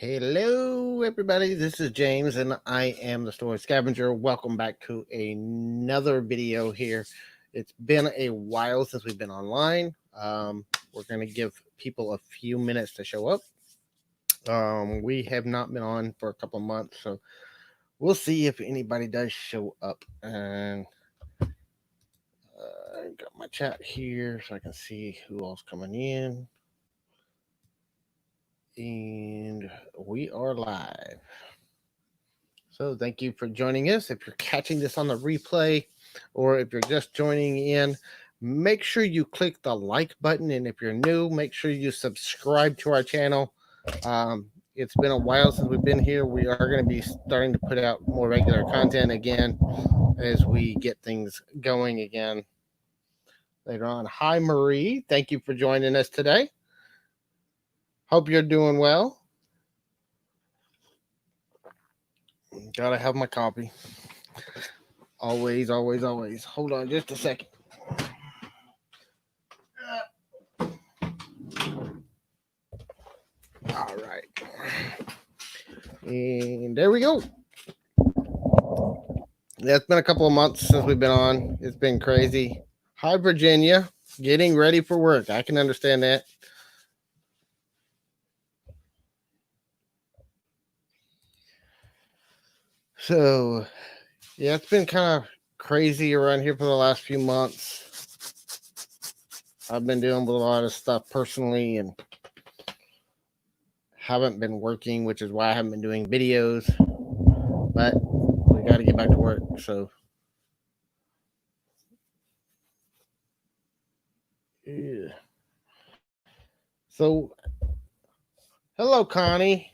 Hello, everybody. This is James, and I am the Story Scavenger. Welcome back to another video here. It's been a while since we've been online. We're going to give people a few minutes to show up. We have not been on for a couple of months, so we'll see if anybody does show up. And I got my chat here so I can see who else coming in. And we are live. So thank you for joining us. If you're catching this on the replay or if you're just joining in, make sure you click the like button. And if you're new, make sure you subscribe to our channel. It's been a while since we've been here. We are going to be starting to put out more regular content again as we get things going again later on. Hi, Marie. Thank you for joining us today. Hope you're doing well. Gotta have my coffee. Always, always, always. Hold on just a second. All right. And there we go. Yeah, it's been a couple of months since we've been on. It's been crazy. Hi, Virginia. Getting ready for work. I can understand that. So, yeah, it's been kind of crazy around here for the last few months. I've been dealing with a lot of stuff personally and haven't been working, which is why I haven't been doing videos. But we got to get back to work. So, yeah. So, hello, Connie.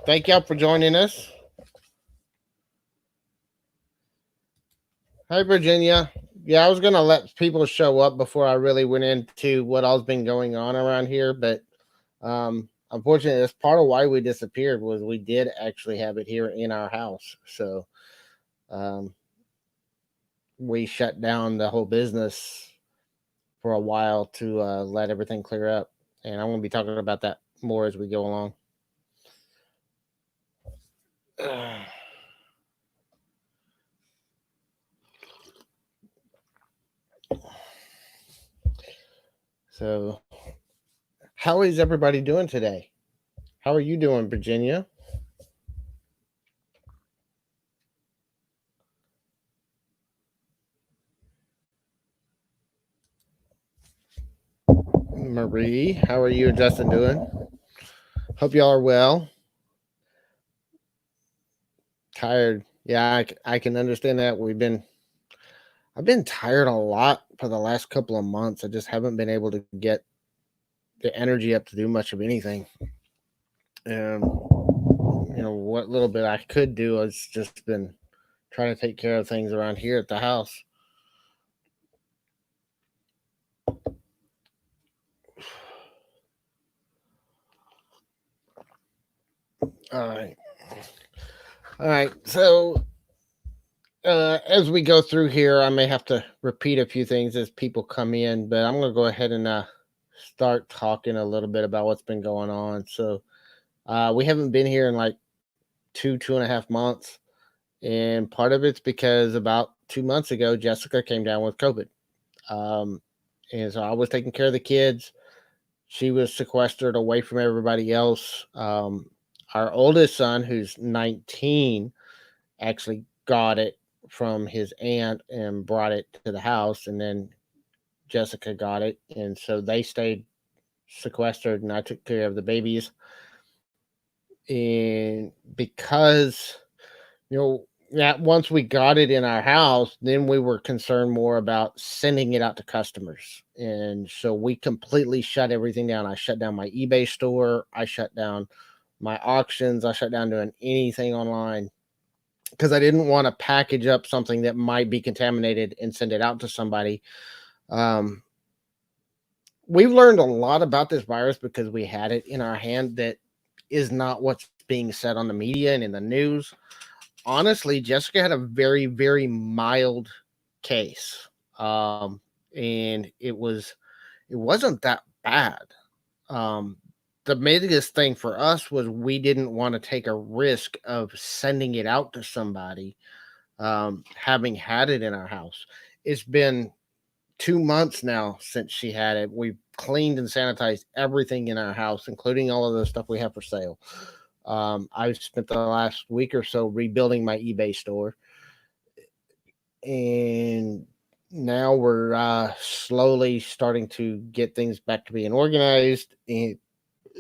Thank y'all for joining us. Hi, Virginia. Yeah, I was going to let people show up before I really went into what all's been going on around here. But unfortunately, that's part of why we disappeared was we did actually have it here in our house. So we shut down the whole business for a while to let everything clear up. And I'm going to be talking about that more as we go along. So, how is everybody doing today? How are you doing, Virginia? Marie, how are you and Justin doing? Hope y'all are well. Tired. Yeah, I can understand that. I've been tired a lot for the last couple of months. I just haven't been able to get the energy up to do much of anything. And what little bit I could do has just been trying to take care of things around here at the house. All right. So as we go through here, I may have to repeat a few things as people come in, but I'm going to go ahead and start talking a little bit about what's been going on. So we haven't been here in like 2.5 months. And part of it's because about 2 months ago, Jessica came down with COVID. And so I was taking care of the kids. She was sequestered away from everybody else. Our oldest son, who's 19, actually got it from his aunt and brought it to the house. And then Jessica got it. And so they stayed sequestered and I took care of the babies. And because, once we got it in our house, then we were concerned more about sending it out to customers. And so we completely shut everything down. I shut down my eBay store. I shut down my auctions. I shut down doing anything online because I didn't want to package up something that might be contaminated and send it out to somebody. We've learned a lot about this virus because we had it in our hand that is not what's being said on the media and in the news. Honestly, Jessica had a very, very mild case. And it wasn't that bad. the biggest thing for us was we didn't want to take a risk of sending it out to somebody, having had it in our house. It's been 2 months now since she had it. We've cleaned and sanitized everything in our house, including all of the stuff we have for sale. I've spent the last week or so rebuilding my eBay store, and now we're slowly starting to get things back to being organized and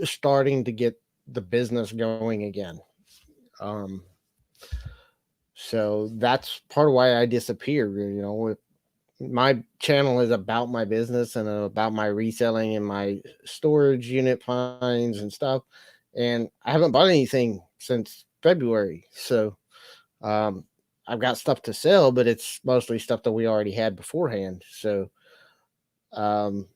starting to get the business going again. Um, so that's part of why I disappeared. My channel is about my business and about my reselling and my storage unit finds and stuff. And I haven't bought anything since February. So um, I've got stuff to sell, but it's mostly stuff that we already had beforehand. So um,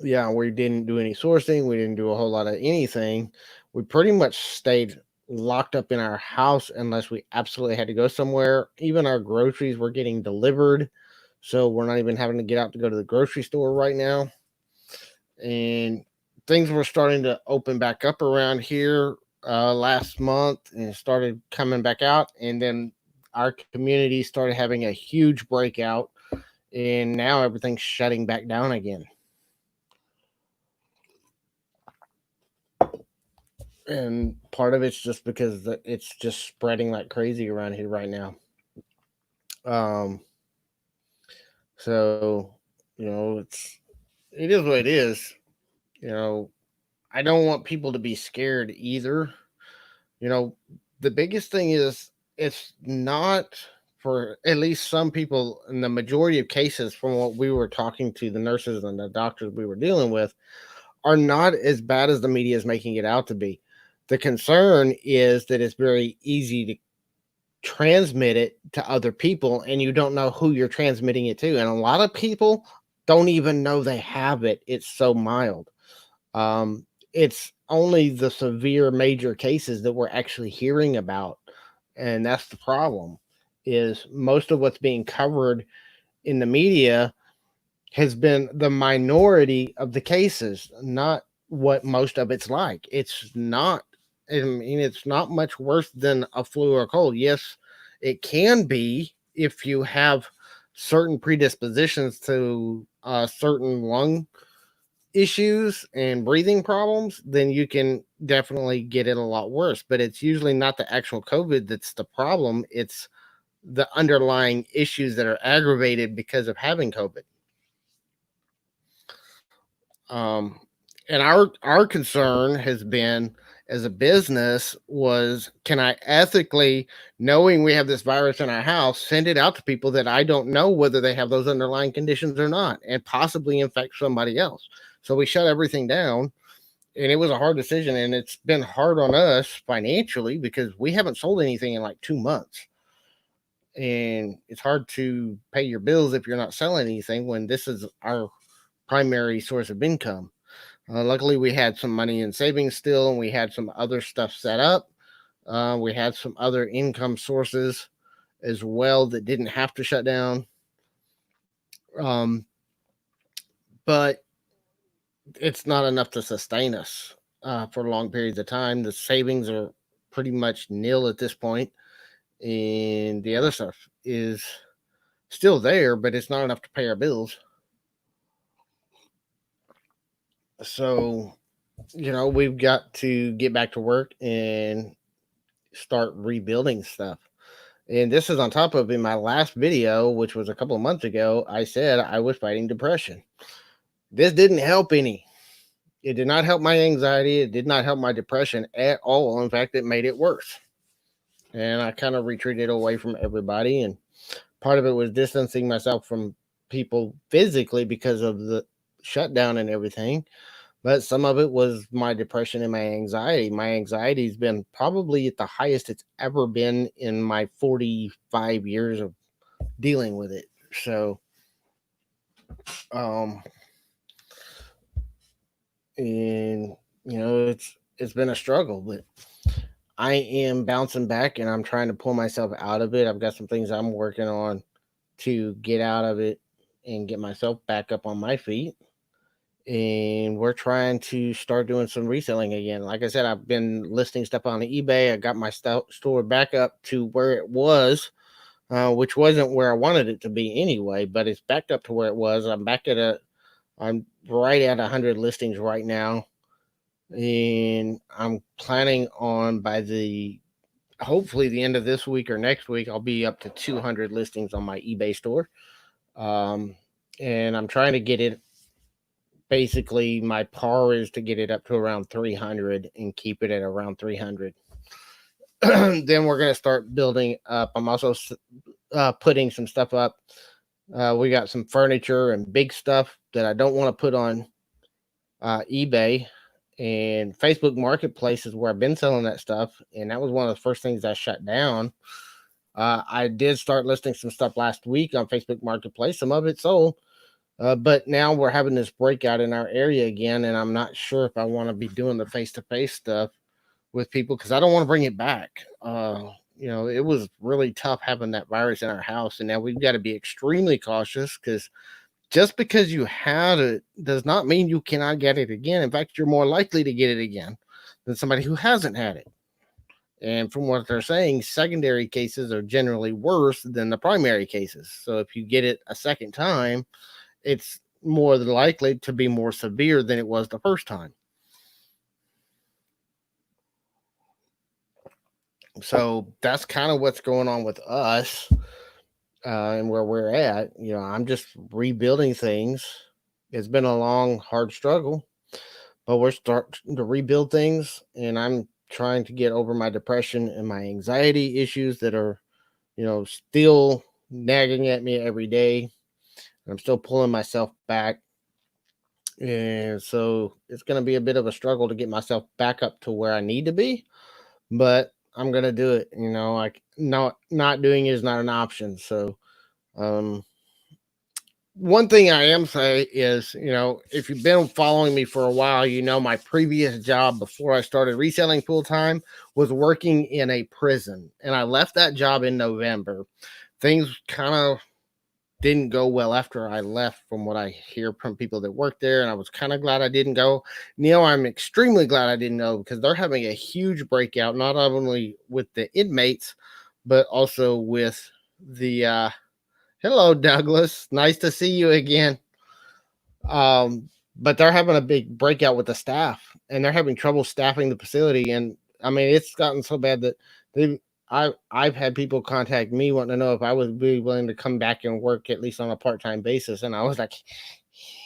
yeah, we didn't do any sourcing. We didn't do a whole lot of anything. We pretty much stayed locked up in our house unless we absolutely had to go somewhere. Even our groceries were getting delivered. So we're not even having to get out to go to the grocery store right now. And things were starting to open back up around here last month and started coming back out. And then our community started having a huge breakout. And now everything's shutting back down again. And part of it's just because it's just spreading like crazy around here right now. Um, so it is what it is. You know, I don't want people to be scared either. You know, the biggest thing is it's not for at least some people in the majority of cases from what we were talking to the nurses and the doctors we were dealing with are not as bad as the media is making it out to be. The concern is that it's very easy to transmit it to other people and you don't know who you're transmitting it to. And a lot of people don't even know they have it. It's so mild. It's only the severe major cases that we're actually hearing about. And that's the problem is most of what's being covered in the media has been the minority of the cases, not what most of it's like. It's not, I mean, it's not much worse than a flu or a cold. Yes, it can be if you have certain predispositions to certain lung issues and breathing problems, then you can definitely get it a lot worse. But it's usually not the actual COVID that's the problem, it's the underlying issues that are aggravated because of having COVID. Um, and our concern has been as a business was can I ethically, knowing we have this virus in our house, send it out to people that I don't know whether they have those underlying conditions or not, and possibly infect somebody else. So we shut everything down, and it was a hard decision, and it's been hard on us financially because we haven't sold anything in like 2 months. And it's hard to pay your bills if you're not selling anything when this is our primary source of income. Luckily, we had some money in savings still, and we had some other stuff set up. We had some other income sources as well that didn't have to shut down. Um, but it's not enough to sustain us for long periods of time. The savings are pretty much nil at this point, and the other stuff is still there, but it's not enough to pay our bills. So, we've got to get back to work and start rebuilding stuff. And this is on top of in my last video, which was a couple of months ago, I said I was fighting depression. This didn't help any. It did not help my anxiety. It did not help my depression at all. In fact, it made it worse. And I kind of retreated away from everybody. And part of it was distancing myself from people physically because of the shutdown and everything. But some of it was my depression and my anxiety. My anxiety's been probably at the highest it's ever been in my 45 years of dealing with it. So, um, and it's been a struggle, but I am bouncing back and I'm trying to pull myself out of it. I've got some things I'm working on to get out of it and get myself back up on my feet. and we're trying to start doing some reselling again. Like I said, I've been listing stuff on eBay. I got my store back up to where it was, which wasn't where I wanted it to be anyway, but it's backed up to where it was. I'm right at 100 listings right now, and I'm planning on hopefully the end of this week or next week, I'll be up to 200 listings on my eBay store. Um, and I'm trying to get it. Basically, my par is to get it up to around 300 and keep it at around 300. Then we're going to start building up. I'm also putting some stuff up. We got some furniture and big stuff that I don't want to put on eBay, and Facebook Marketplace is where I've been selling that stuff. And that was one of the first things I shut down. I did start listing some stuff last week on Facebook Marketplace. Some of it sold, but now we're having this breakout in our area again, and I'm not sure if I want to be doing the face-to-face stuff with people because I don't want to bring it back. It was really tough having that virus in our house, and now we've got to be extremely cautious because just because you had it does not mean you cannot get it again. In fact, you're more likely to get it again than somebody who hasn't had it. And from what they're saying, secondary cases are generally worse than the primary cases. So if you get it a second time, it's more than likely to be more severe than it was the first time. So that's kind of what's going on with us and where we're at. I'm just rebuilding things. It's been a long, hard struggle, but we're starting to rebuild things, and I'm trying to get over my depression and my anxiety issues that are, still nagging at me every day. I'm still pulling myself back. And so it's going to be a bit of a struggle to get myself back up to where I need to be, but I'm going to do it. Like not doing it is not an option. So, one thing I am say is, if you've been following me for a while, my previous job before I started reselling full time was working in a prison, and I left that job in November. Things kind of didn't go well after I left, from what I hear from people that work there, and I was kind of glad I didn't go. I'm extremely glad I didn't go because they're having a huge breakout, not only with the inmates, but also with the hello, Douglas. Nice to see you again. But they're having a big breakout with the staff, and they're having trouble staffing the facility. And I mean, it's gotten so bad that I've had people contact me wanting to know if I would be willing to come back and work at least on a part-time basis. And I was like,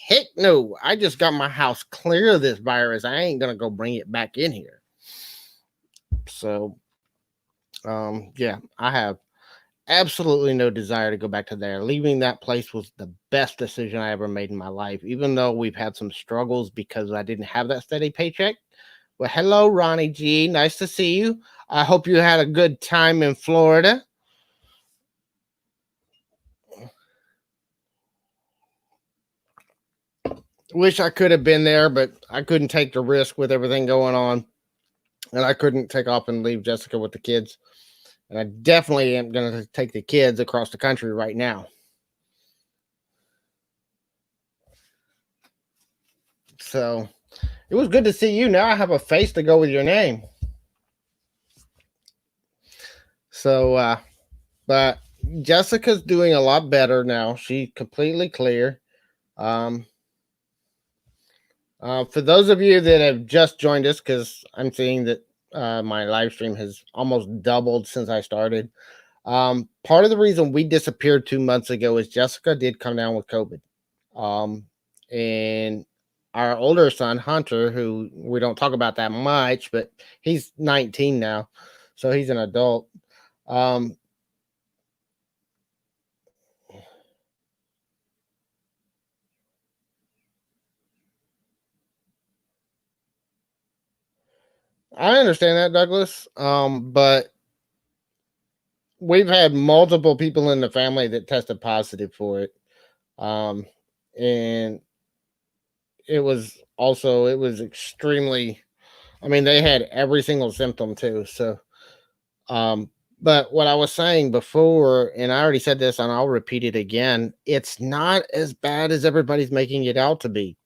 heck no, I just got my house clear of this virus. I ain't gonna go bring it back in here. So yeah, I have absolutely no desire to go back to there. Leaving that place was the best decision I ever made in my life, even though we've had some struggles because I didn't have that steady paycheck. Well, hello, Ronnie G. Nice to see you. I hope you had a good time in Florida. Wish I could have been there, but I couldn't take the risk with everything going on. And I couldn't take off and leave Jessica with the kids. And I definitely am going to take the kids across the country right now. So it was good to see you. Now I have a face to go with your name. So, but Jessica's doing a lot better now. She's completely clear. For those of you that have just joined us, because I'm seeing that my live stream has almost doubled since I started. Part of the reason we disappeared 2 months ago is Jessica did come down with COVID. And our older son, Hunter, who we don't talk about that much, but he's 19 now, so he's an adult. I understand that, Douglas. But we've had multiple people in the family that tested positive for it. And it was extremely, I mean, they had every single symptom too. So, but what I was saying before, and I already said this and I'll repeat it again, it's not as bad as everybody's making it out to be.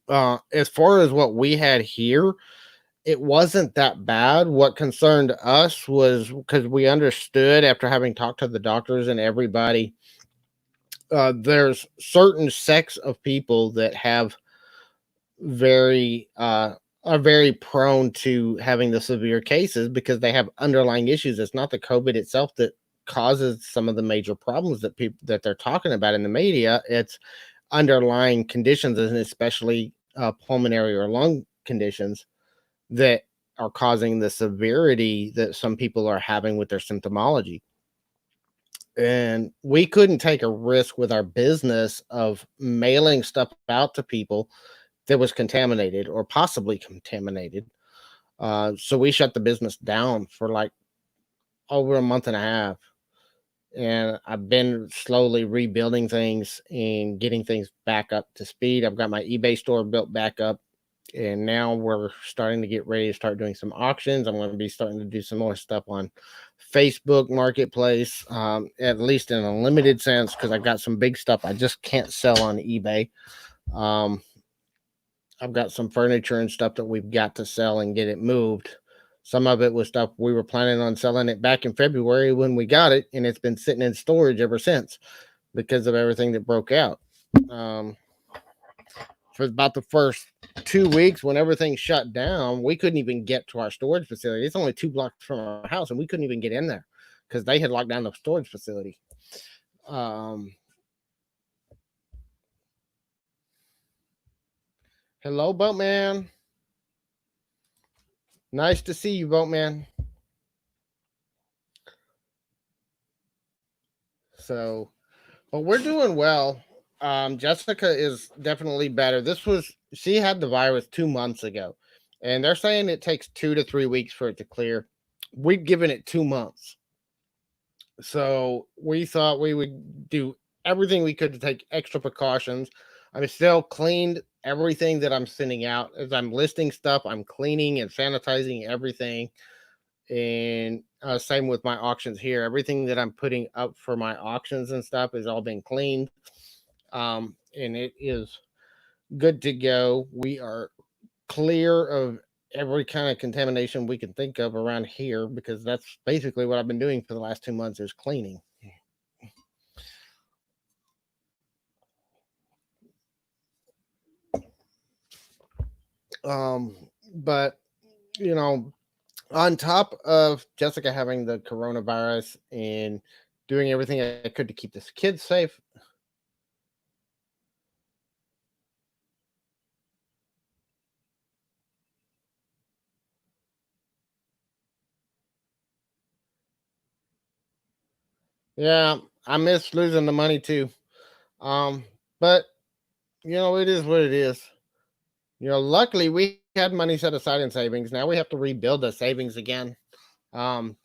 As far as what we had here, it wasn't that bad. What concerned us was because we understood after having talked to the doctors and everybody, there's certain sects of people that have very are very prone to having the severe cases because they have underlying issues. It's not the COVID itself that causes some of the major problems that people that they're talking about in the media. It's underlying conditions, and especially pulmonary or lung conditions that are causing the severity that some people are having with their symptomology. And we couldn't take a risk with our business of mailing stuff out to people that was contaminated or possibly contaminated. So we shut the business down for like over a month and a half. And I've been slowly rebuilding things and getting things back up to speed. I've got my eBay store built back up, and now we're starting to get ready to start doing some auctions. I'm going to be starting to do some more stuff on Facebook Marketplace, at least in a limited sense, because I got some big stuff I just can't sell on eBay. Um, I've got some furniture and stuff that we've got to sell and get it moved. Some of it was stuff we were planning on selling it back in February when we got it, and it's been sitting in storage ever since because of everything that broke out. Um, for about the first 2 weeks, when everything shut down, we couldn't even get to our storage facility. It's only 2 blocks from our house, and we couldn't even get in there because they had locked down the storage facility. Um, Hello, Boatman. Nice to see you, Boatman. So, but we're doing well. Jessica is definitely better. She had the virus 2 months ago, and they're saying it takes 2 to 3 weeks for it to clear. We've given it 2 months. So we thought we would do everything we could to take extra precautions. I'm still cleaned everything that I'm sending out. As I'm listing stuff, I'm cleaning and sanitizing everything. And same with my auctions here. Everything that I'm putting up for my auctions and stuff has all been cleaned. And it is good to go. We are clear of every kind of contamination we can think of around here because that's basically what I've been doing for the last 2 months is cleaning. Um, but you know, on top of Jessica having the coronavirus and doing everything I could to keep this kid safe. Yeah, I miss losing the money too. Um, but it is what it is. Luckily we had money set aside in savings. Now we have to rebuild the savings again. Um,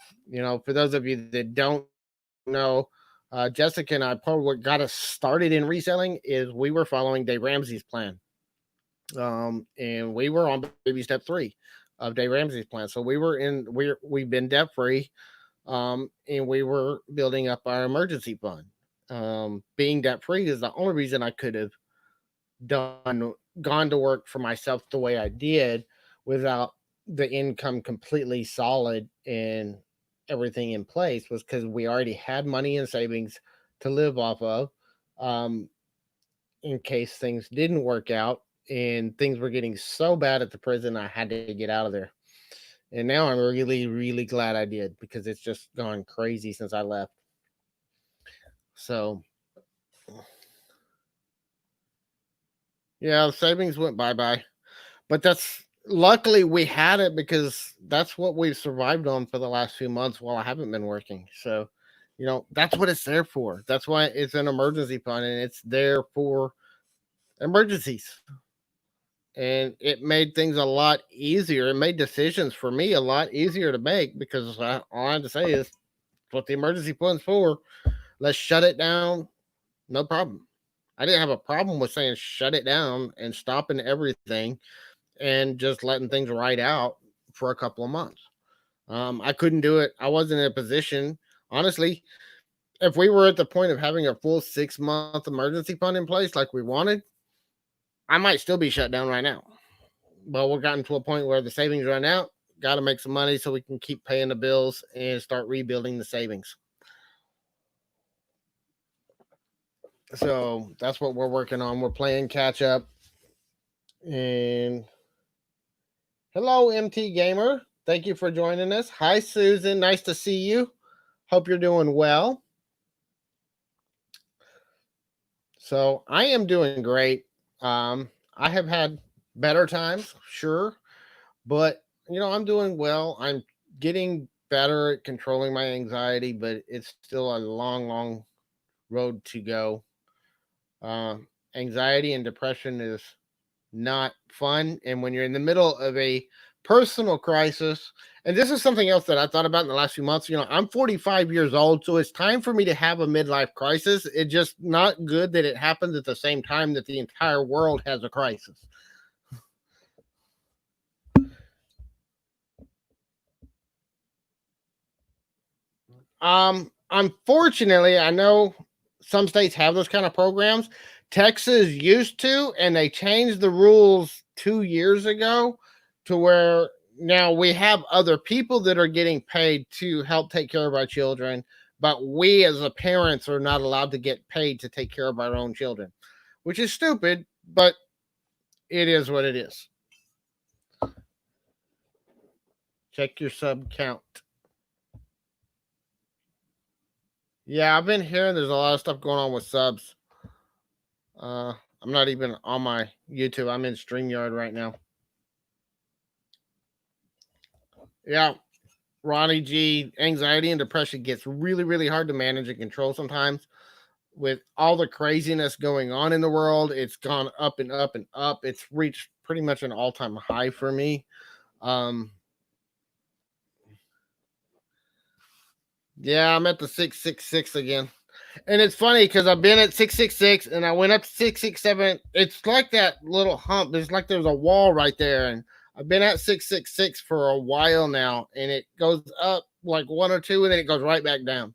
for those of you that don't know, Jessica and I, part of what got us started in reselling is we were following Dave Ramsey's plan. And we were on baby step 3 of Dave Ramsey's plan. So we've been debt free, and we were building up our emergency fund. Being debt free is the only reason I could have done gone to work for myself the way I did without the income completely solid and everything in place was because we already had money in savings to live off of, um, in case things didn't work out and things were getting so bad at the prison I had to get out of there. And now I'm really, really glad I did because it's just gone crazy since I left. So yeah, savings went bye bye. But that's luckily we had it because that's what we've survived on for the last few months while I haven't been working. So, that's what it's there for. That's why it's an emergency fund and it's there for emergencies. And it made things a lot easier. It made decisions for me a lot easier to make because all I had to say is what the emergency fund's for. Let's shut it down. No problem. I didn't have a problem with saying shut it down and stopping everything and just letting things ride out for a couple of months. I couldn't do it. I wasn't in a position, honestly. If we were at the point of having a full 6-month emergency fund in place like we wanted, I might still be shut down right now. But we're gotten to a point where the savings run out. Got to make some money so we can keep paying the bills and start rebuilding the savings. So that's what we're working on. We're playing catch up. And hello, MT Gamer. Thank you for joining us. Hi, Susan. Nice to see you. Hope you're doing well. So I am doing great. I have had better times, sure, but I'm doing well. I'm getting better at controlling my anxiety, but it's still a long, long road to go. Uh, Anxiety and depression is not fun. And when you're in the middle of a personal crisis, and this is something else that I thought about in the last few months, I'm 45 years old, so it's time for me to have a midlife crisis. It's just not good that it happens at the same time that the entire world has a crisis. Unfortunately, I know some states have those kind of programs. Texas used to, and they changed the rules 2 years ago to where now we have other people that are getting paid to help take care of our children, but we as the parents are not allowed to get paid to take care of our own children, which is stupid, but it is what it is. Check your sub count. Yeah, I've been hearing there's a lot of stuff going on with subs. I'm not even on my YouTube. I'm in StreamYard right now. Yeah, Ronnie G, anxiety and depression gets really, really hard to manage and control sometimes. With all the craziness going on in the world, it's gone up and up and up. It's reached pretty much an all-time high for me. Um, yeah, I'm at the 666 again. And it's funny because I've been at 666 and I went up to 667. It's like that little hump. It's like there's a wall right there. And I've been at 666 for a while now. And it goes up like one or two and then it goes right back down.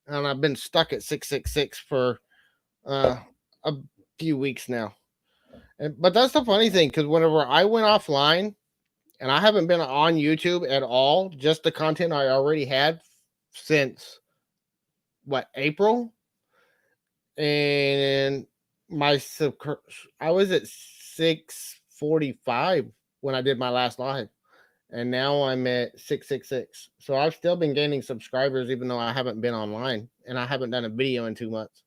And I've been stuck at 666 for a few weeks now. But that's the funny thing because whenever I went offline and I haven't been on YouTube at all, just the content I already had since April, and I was at 645 when I did my last live, and now I'm at 666. So I've still been gaining subscribers even though I haven't been online and I haven't done a video in 2 months.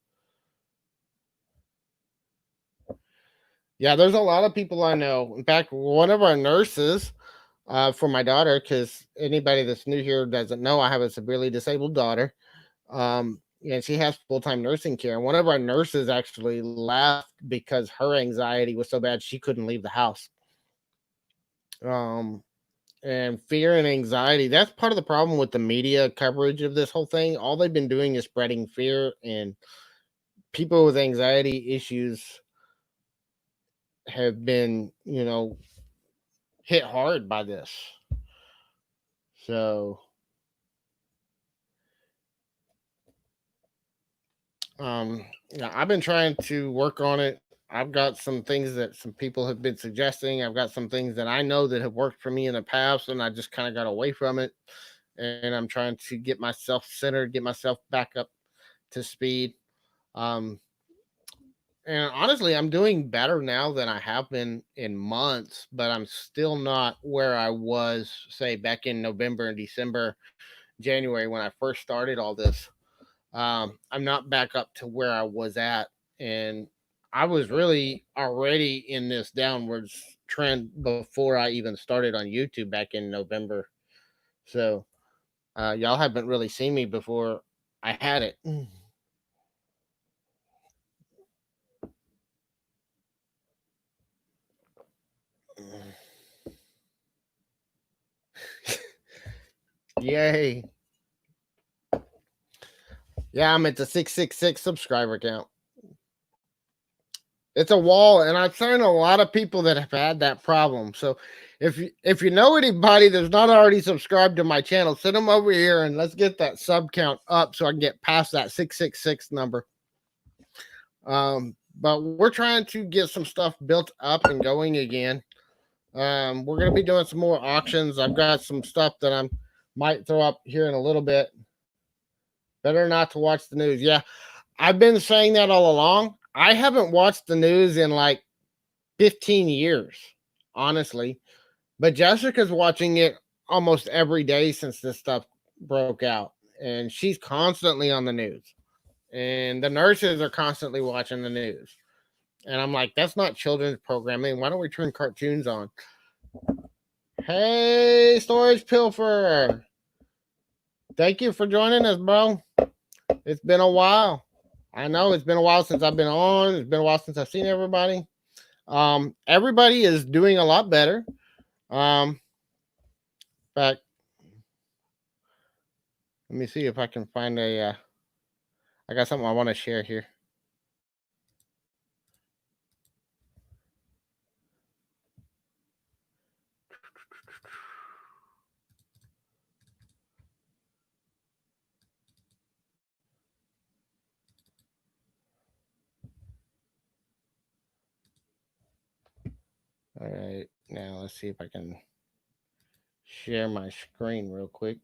Yeah, there's a lot of people I know. In fact, one of our nurses for my daughter, because anybody that's new here doesn't know, I have a severely disabled daughter. And she has full-time nursing care. And one of our nurses actually left because her anxiety was so bad she couldn't leave the house. And fear and anxiety, that's part of the problem with the media coverage of this whole thing. All they've been doing is spreading fear, and people with anxiety issues have been, hit hard by this. So yeah, I've been trying to work on it. I've got some things that some people have been suggesting. I've got some things that I know that have worked for me in the past, and I just kind of got away from it. And I'm trying to get myself centered, get myself back up to speed. Um, and honestly, I'm doing better now than I have been in months, but I'm still not where I was, say, back in November and December, January when I first started all this. I'm not back up to where I was at, and I was really already in this downwards trend before I even started on YouTube back in November. So y'all haven't really seen me before I had it. Yay. Yeah, I'm at the 666 subscriber count. It's a wall, and I've seen a lot of people that have had that problem. So if you know anybody that's not already subscribed to my channel, send them over here and let's get that sub count up so I can get past that 666 number. but we're trying to get some stuff built up and going again. We're gonna be doing some more auctions. I've got some stuff that I might throw up here in a little bit. Better not to watch the news. Yeah, I've been saying that all along. I haven't watched the news in like 15 years, honestly. But Jessica's watching it almost every day since this stuff broke out. And she's constantly on the news. And the nurses are constantly watching the news. And I'm like, that's not children's programming. Why don't we turn cartoons on? Hey, Storage Pilfer. Thank you for joining us, bro. It's been a while. I know it's been a while since I've been on. It's been a while since I've seen everybody. Everybody is doing a lot better. But let me see if I can find a. I got something I want to share here. All right, now let's see if I can share my screen real quick.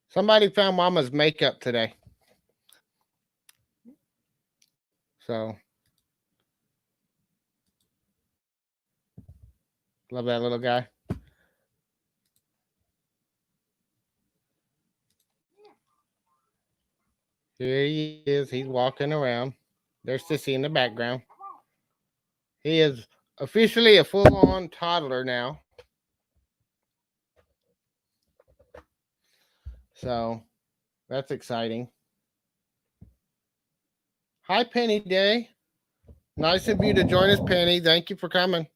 Somebody found Mama's makeup today. So, love that little guy. Here he is. He's walking around. There's Sissy in the background. He is officially a full on toddler now. So, that's exciting. Hi, Penny Day. Nice of you to join us, Penny. Thank you for coming.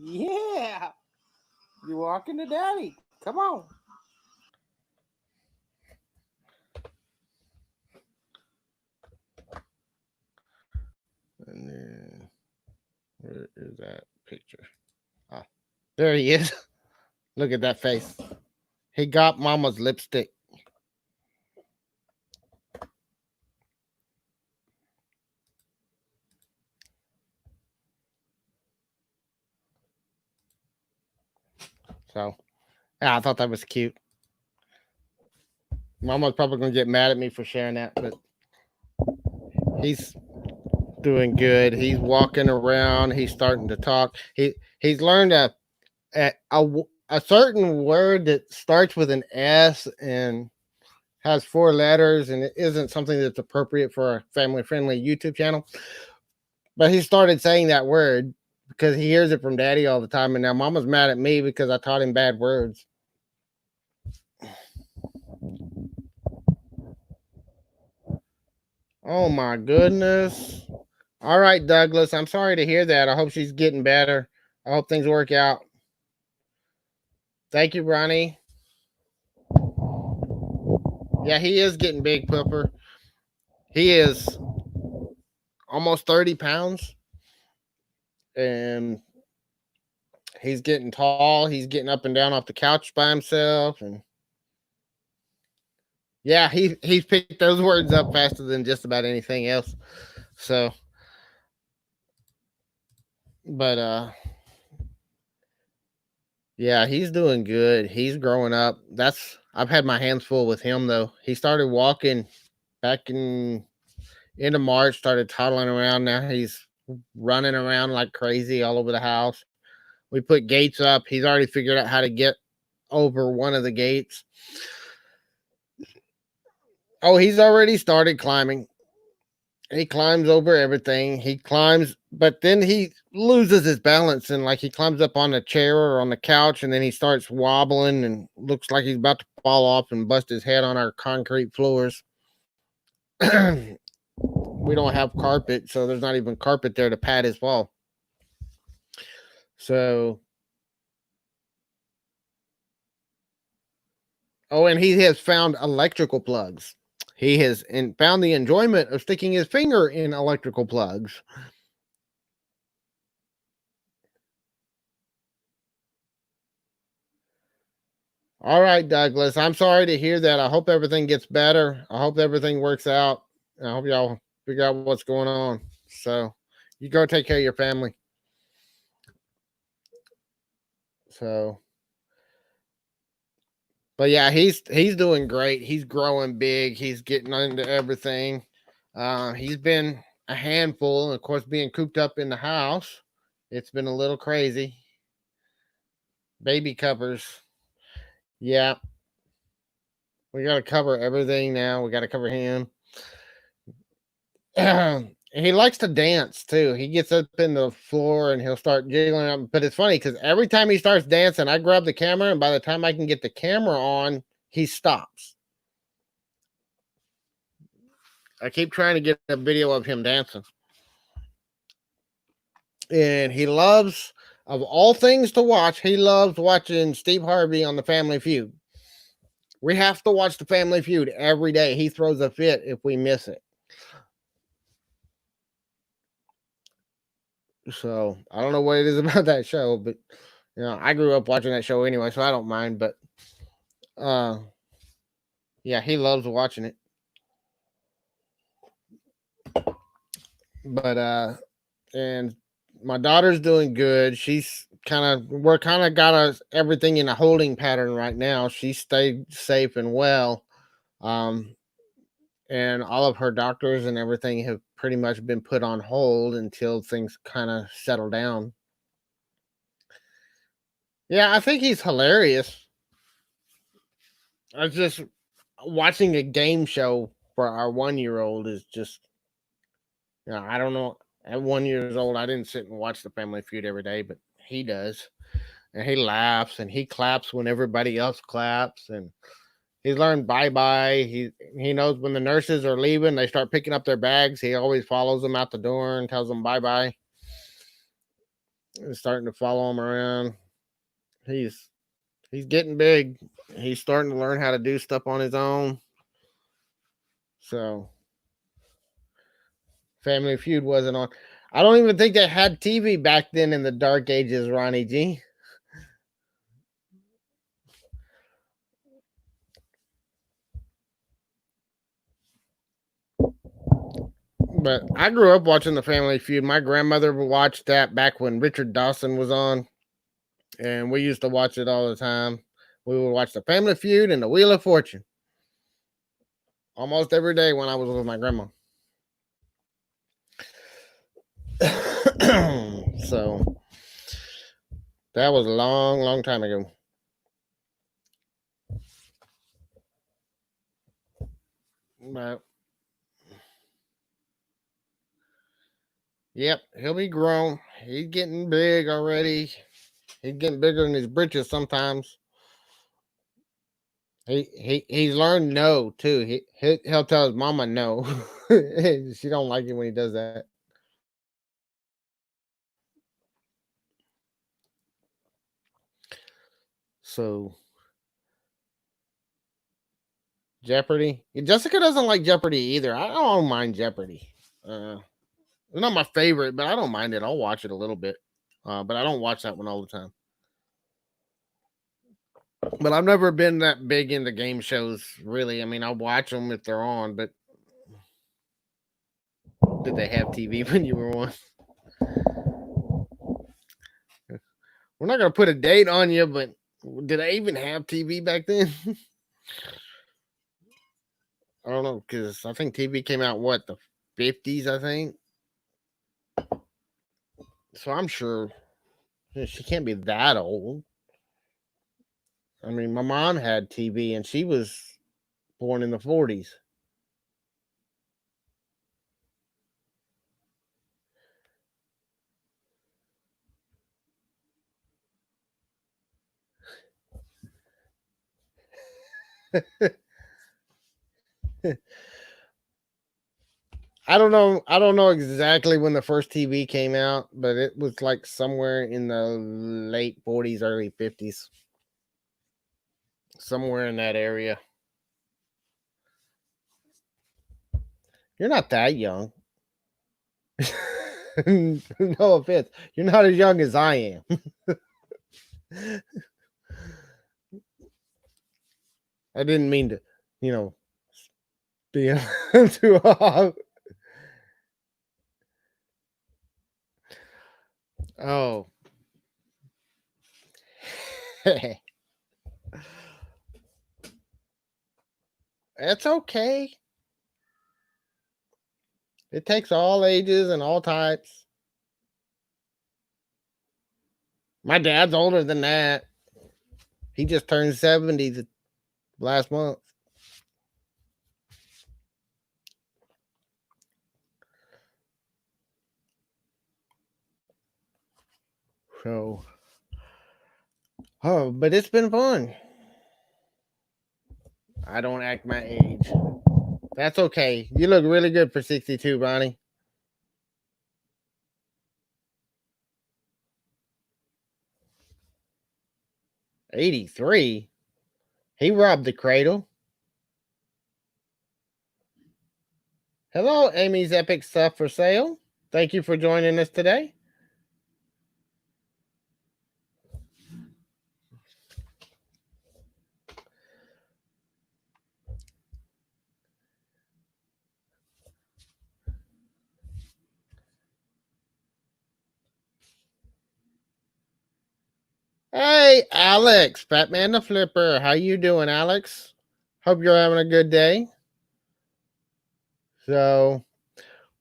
Yeah. You're walking to daddy. Come on. And then, where is that picture? Ah, there he is. Look at that face. He got Mama's lipstick. So, yeah, I thought that was cute. Mama's probably gonna get mad at me for sharing that, but he's doing good. He's walking around. He's starting to talk. He's learned a certain word that starts with an S and has 4 letters, and it isn't something that's appropriate for a family friendly YouTube channel. But he started saying that word because he hears it from daddy all the time, and now Mama's mad at me because I taught him bad words. Oh my goodness. All right, Douglas. I'm sorry to hear that. I hope she's getting better. I hope things work out. Thank you, Ronnie. Yeah, he is getting big, Pooper. He is almost 30 pounds. And he's getting tall. He's getting up and down off the couch by himself. And yeah, he's picked those words up faster than just about anything else. So, but yeah, he's doing good. He's growing up. I've had my hands full with him though. He started walking back in into March, started toddling around. Now he's running around like crazy all over the house. We put gates up. He's already figured out how to get over one of the gates. Oh, he's already started climbing. He climbs over everything. He climbs, but then he loses his balance and like he climbs up on the chair or on the couch and then he starts wobbling and looks like he's about to fall off and bust his head on our concrete floors. We don't have carpet, so there's not even carpet there to pad his fall. So, oh, and he has found electrical plugs. He has found the enjoyment of sticking his finger in electrical plugs. All right, Douglas. I'm sorry to hear that. I hope everything gets better. I hope everything works out. I hope y'all figure out what's going on. So, you go take care of your family. So, but yeah, he's doing great. He's growing big. He's getting into everything. He's been a handful, and of course, being cooped up in the house, it's been a little crazy. Baby covers, yeah, we got to cover everything now. We got to cover him. He likes to dance too. He gets up in the floor and he'll start jiggling up. But it's funny because every time he starts dancing, I grab the camera, and by the time I can get the camera on, he stops. I keep trying to get a video of him dancing. And he loves, of all things to watch, he loves watching Steve Harvey on the Family Feud. We have to watch the Family Feud every day. He throws a fit if we miss it. So I don't know what it is about that show, but I grew up watching that show anyway, so I don't mind. But uh, yeah, he loves watching it. But and my daughter's doing good. We're kind of got us everything in a holding pattern right now. She stayed safe and well. Um, and all of her doctors and everything have pretty much been put on hold until things kind of settle down. Yeah, I think he's hilarious. I was just watching a game show for our 1 year old is just, I don't know. At 1 years old, I didn't sit and watch the Family Feud every day, but he does. And he laughs and he claps when everybody else claps. And he's learned bye bye. He knows when the nurses are leaving, they start picking up their bags. He always follows them out the door and tells them bye bye. He's starting to follow them around. He's he's getting big. He's starting to learn how to do stuff on his own. So Family Feud wasn't on. I don't even think they had TV back then in the dark ages, Ronnie G. But I grew up watching the Family Feud. My grandmother watched that back when Richard Dawson was on, and we used to watch it all the time. We would watch the Family Feud and the Wheel of Fortune almost every day when I was with my grandma. So that was a long, long time ago. But yep, he'll be grown. He's getting big already. He's getting bigger than his britches sometimes. He's learned no too. He'll tell his mama no. She don't like it when he does that. So Jeopardy. Jessica doesn't like Jeopardy either. I don't mind Jeopardy. It's not my favorite, but I don't mind it. I'll watch it a little bit. But I don't watch that one all the time. But I've never been that big into game shows, really. I mean, I'll watch them if they're on, but did they have TV when you were one? We're not gonna put a date on you, but did I even have TV back then? I don't know, because I think TV came out the 50s, I think. So I'm sure she can't be that old. I mean, my mom had TV and she was born in the 40s. I don't know exactly when the first TV came out, but it was like somewhere in the late 40s, early 50s, somewhere in that area. You're not that young. No offense. You're not as young as I am. I didn't mean to, you know, be too off. Oh. It's okay. It takes all ages and all types. My dad's older than that. He just turned 70 last month. So, oh, but it's been fun. I don't act my age. That's okay. You look really good for 62, Ronnie. 83? He robbed the cradle. Hello, Amy's Epic Stuff for Sale. Thank you for joining us today. Hey, Alex, Batman the Flipper. How you doing, Alex? Hope you're having a good day. So,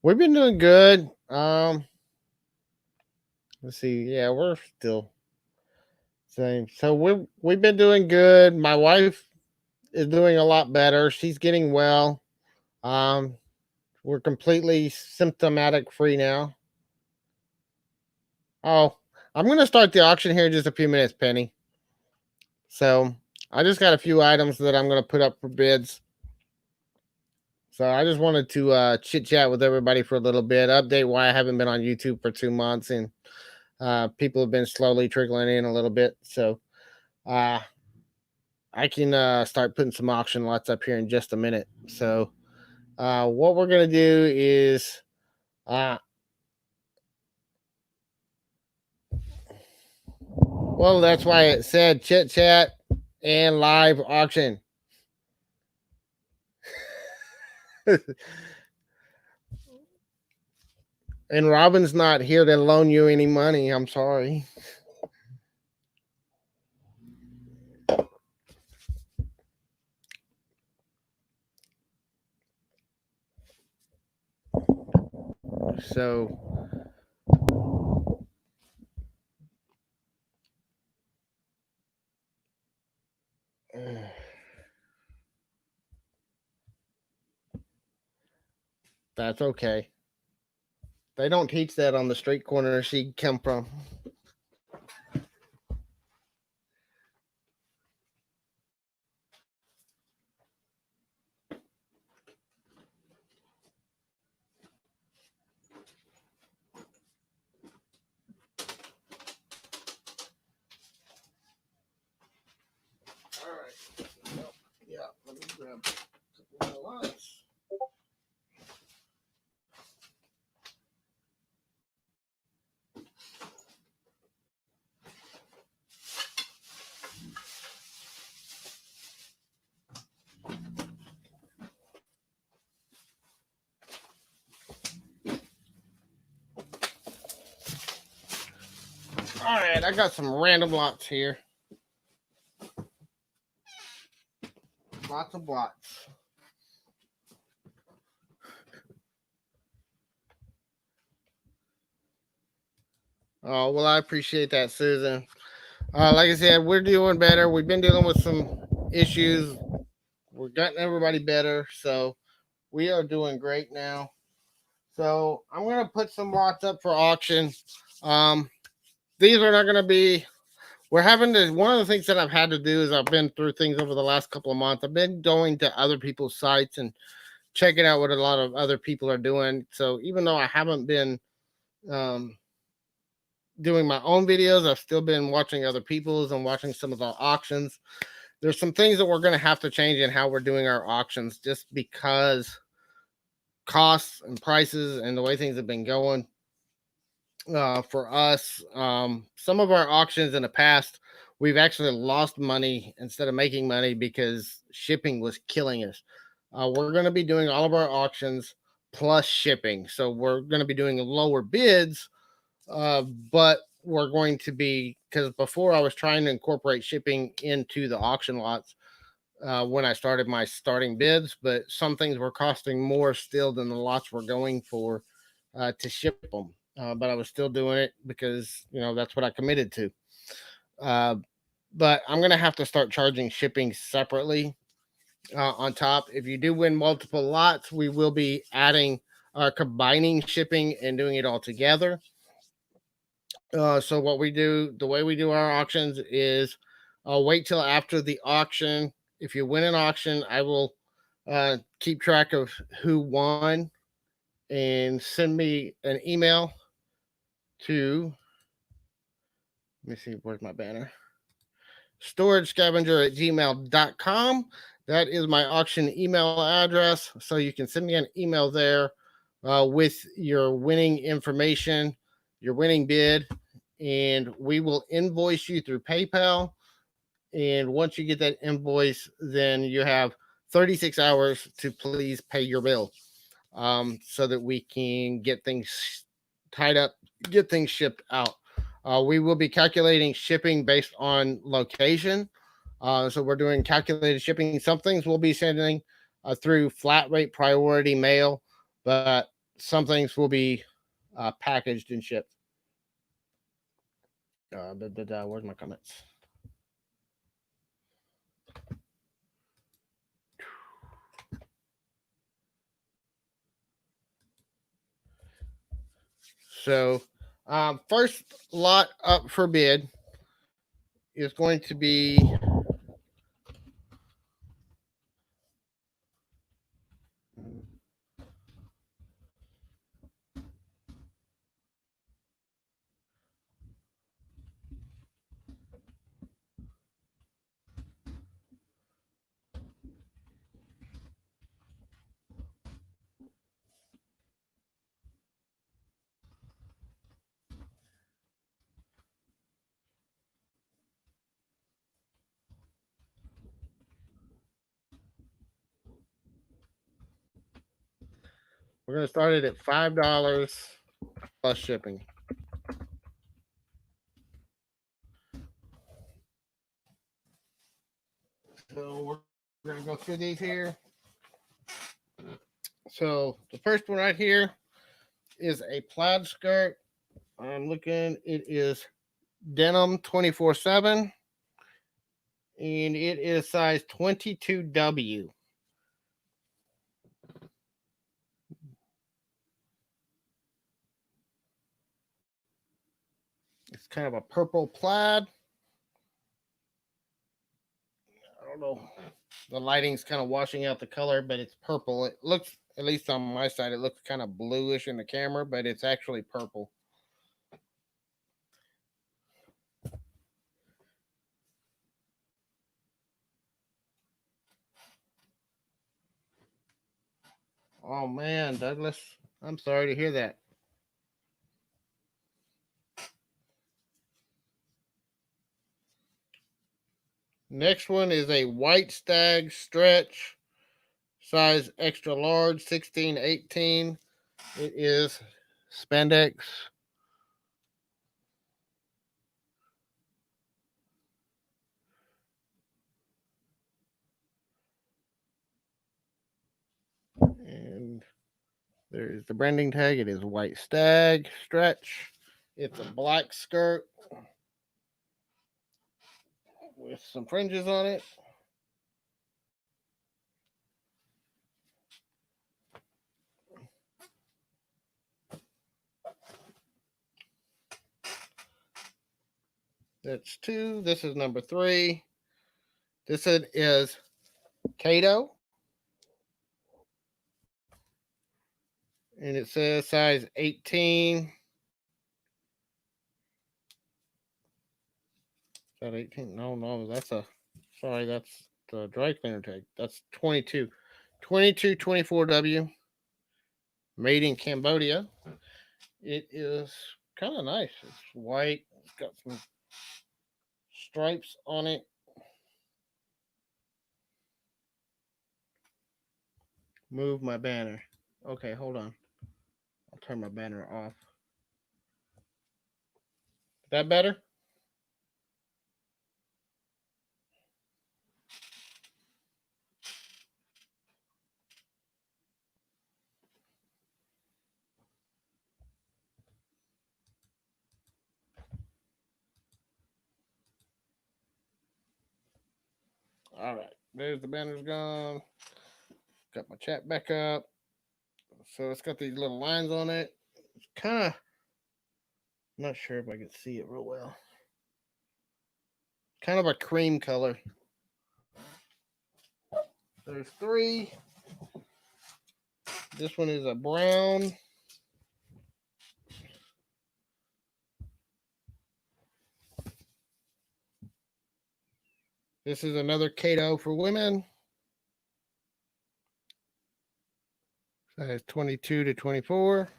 we've been doing good. Let's see. Yeah, we're still same. So we've been doing good. My wife is doing a lot better. She's getting well. Um, we're completely symptomatic free now. Oh, I'm gonna start the auction here in just a few minutes, Penny. So I just got a few items that I'm gonna put up for bids. So I just wanted to chit chat with everybody for a little bit, update why I haven't been on YouTube for 2 months, and people have been slowly trickling in a little bit. So uh, I can start putting some auction lots up here in just a minute. So what we're gonna do is uh, well, that's why it said chit chat and live auction. And Robin's not here to loan you any money. I'm sorry. So that's okay. They don't teach that on the street corner she come from. All right. Well, yeah, let me grab a couple more lights. All right, I got some random lots here. Lots of lots. Oh, well, I appreciate that, Susan. Like I said, we're doing better. We've been dealing with some issues. We're getting everybody better. So we are doing great now. So I'm going to put some lots up for auction. Um, these are not going to be, we're having to, one of the things that I've had to do is I've been through things over the last couple of months. I've been going to other people's sites and checking out what a lot of other people are doing. So even though I haven't been um, doing my own videos, I've still been watching other people's and watching some of the auctions. There's some things that we're going to have to change in how we're doing our auctions just because costs and prices and the way things have been going for us. Some of our auctions in the past, we've actually lost money instead of making money because shipping was killing us. We're going to be doing all of our auctions plus shipping. So we're going to be doing lower bids, but we're going to be, because before I was trying to incorporate shipping into the auction lots when I started my starting bids, but some things were costing more still than the lots were going for to ship them. But I was still doing it because that's what I committed to. Uh, but I'm gonna have to start charging shipping separately on top. If you do win multiple lots, we will be adding combining shipping and doing it all together. So what we do, the way we do our auctions is I'll wait till after the auction. If you win an auction, I will keep track of who won and send me an email to, let me see, where's my banner? Storagescavenger@gmail.com. That is my auction email address. So you can send me an email there with your winning information, your winning bid, and we will invoice you through PayPal. And once you get that invoice, then you have 36 hours to please pay your bill so that we can get things tied up, get things shipped out. We will be calculating shipping based on location. So we're doing calculated shipping. Some things we'll be sending through flat rate priority mail, but some things will be packaged and shipped. Where's my comments? So, first lot up for bid is going to be we're going to start it at $5 plus shipping. So we're going to go through these here. So the first one right here is a plaid skirt. I'm looking, it is denim 24/7 and it is size 22W. It's kind of a purple plaid. I don't know. The lighting's kind of washing out the color, but it's purple. It looks, at least on my side, it looks kind of bluish in the camera, but it's actually purple. Oh man, Douglas, I'm sorry to hear that. Next one is a white stag stretch, size extra large, 16/18. It is spandex. And there's the branding tag. It is white stag stretch. It's a black skirt with some fringes on it. That's two. This is number three. This is Kato. and it says size 18. Is that 18? No, that's a, sorry, that's the dry cleaner tag. That's 22. 2224W, made in Cambodia. It is kind of nice. It's white. It's got some stripes on it. Move my banner. Okay, hold on. I'll turn my banner off. That better? All right. There's the banner's gone. Got my chat back up. So it's got these little lines on it. It's kind of, not sure if I can see it real well. Kind of a cream color. There's three. This one is a brown. This is another Kato for women. Size 22 to 24.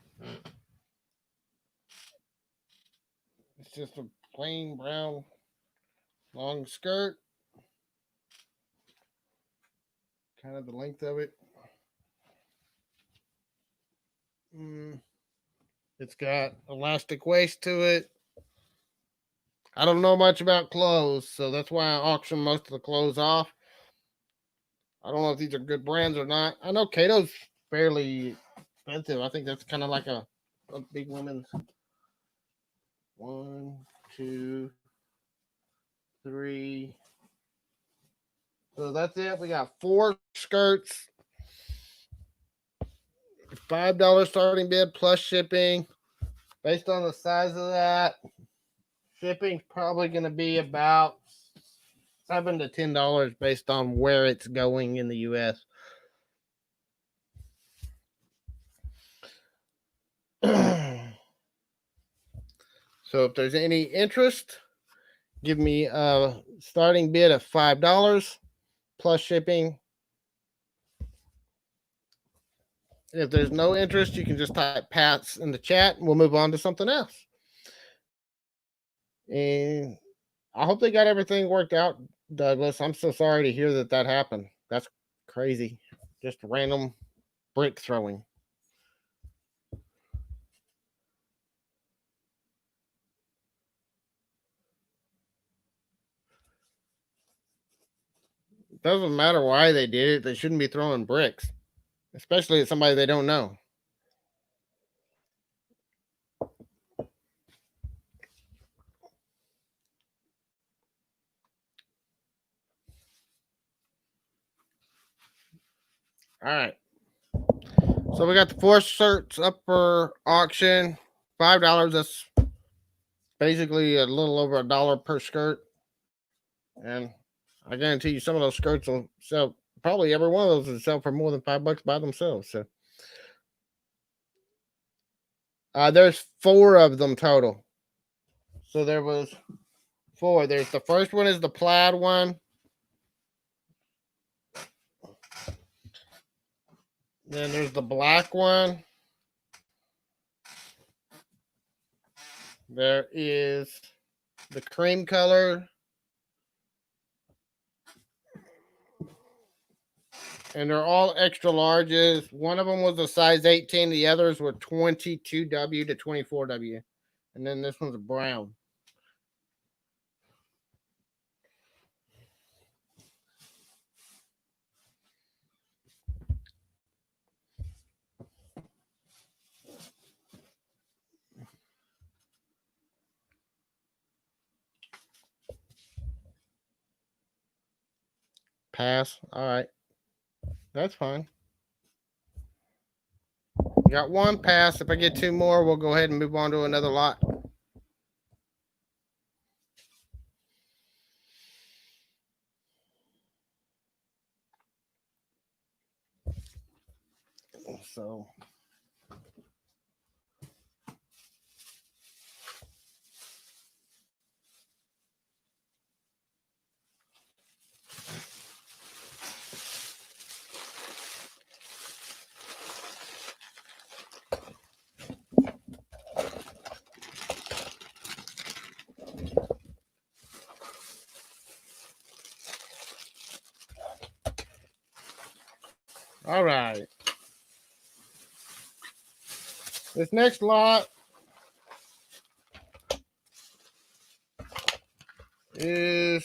It's just a plain brown long skirt. Kind of the length of it. It's got elastic waist to it. I don't know much about clothes, so that's why I auction most of the clothes off. I don't know if these are good brands or not. I know Kato's fairly expensive. I think that's kind of like a big women's. 1, 2, 3. So that's it. We got 4 skirts. $5 starting bid plus shipping. Based on the size of that, shipping's probably going to be about $7 to $10 based on where it's going in the U.S. So if there's any interest, give me a starting bid of $5 plus shipping. If there's no interest, you can just type pass in the chat and we'll move on to something else. And I hope they got everything worked out, Douglas. I'm so sorry to hear that happened. That's crazy. Just random brick throwing. It doesn't matter why they did it. They shouldn't be throwing bricks, especially at somebody they don't know. All right. So we got the 4 shirts up for auction. $5. That's basically a little over $1 per skirt. And I guarantee you some of those skirts will sell, probably every one of those will sell for more than $5 by themselves. So there's 4 of them total. So there was 4. There's the first one is the plaid one. Then there's the black one. There is the cream color. And they're all extra larges. One of them was a size 18. The others were 22W to 24W. And then this one's a brown. Pass. All right. That's fine. Got 1 pass. If I get 2 more, we'll go ahead and move on to another lot. So All right. This next lot is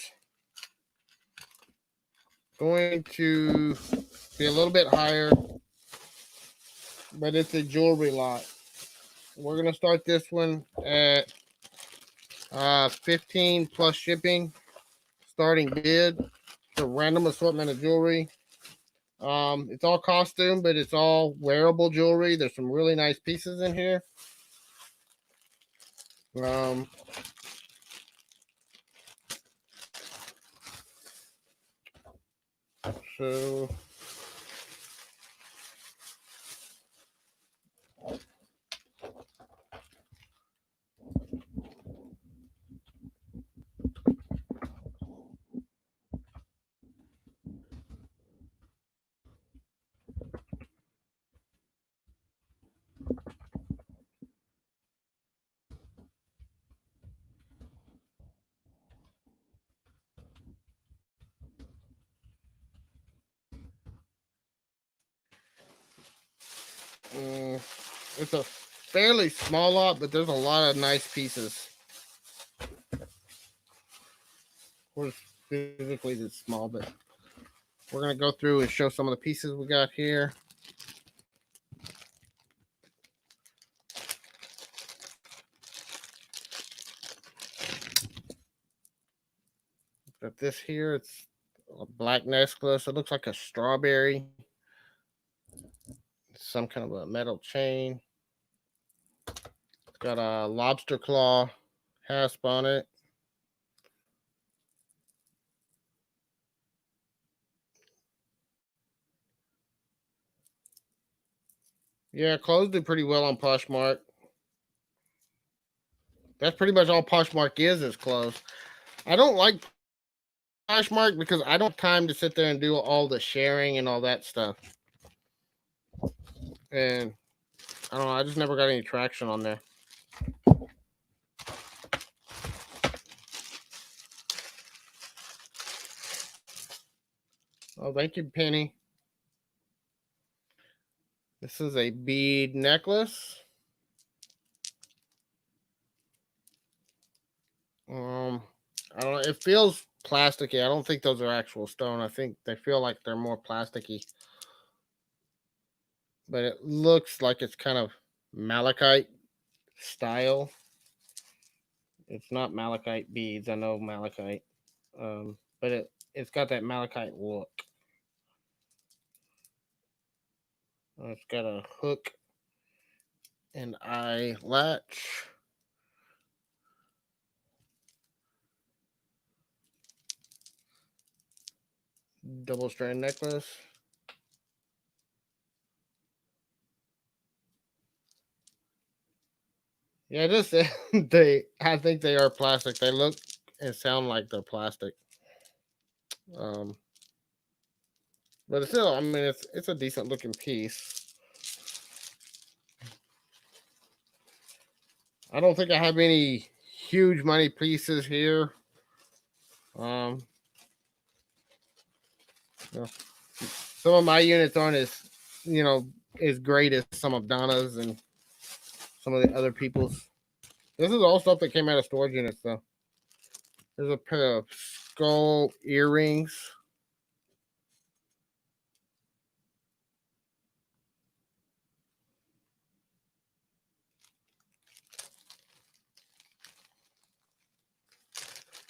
going to be a little bit higher, but it's a jewelry lot. We're going to start this one at 15 plus shipping. Starting bid. It's a random assortment of jewelry. It's all costume, but it's all wearable jewelry. There's some really nice pieces in here. So it's a fairly small lot, but there's a lot of nice pieces. Of course, physically it's small, but we're going to go through and show some of the pieces we got here. Got this here. It's a black necklace. It looks like a strawberry. Some kind of a metal chain. It's got a lobster claw hasp on it. Yeah, clothes do pretty well on Poshmark. That's pretty much all Poshmark is clothes. I don't like Poshmark because I don't have time to sit there and do all the sharing and all that stuff. And I don't know, I just never got any traction on there. Oh, thank you, Penny. This is a bead necklace. I don't know. It feels plasticky. I don't think those are actual stone. I think they feel like they're more plasticky. But it looks like it's kind of malachite style. It's not malachite beads. I know malachite. But it's got that malachite look. It's got a hook and eye latch. Double strand necklace. Yeah, just I think they are plastic. They look and sound like they're plastic. Um, but it's still, I mean, it's a decent looking piece. I don't think I have any huge money pieces here. You know, some of my units aren't as great as some of Donna's and some of the other people's. This is all stuff that came out of storage units, though. There's a pair of skull earrings.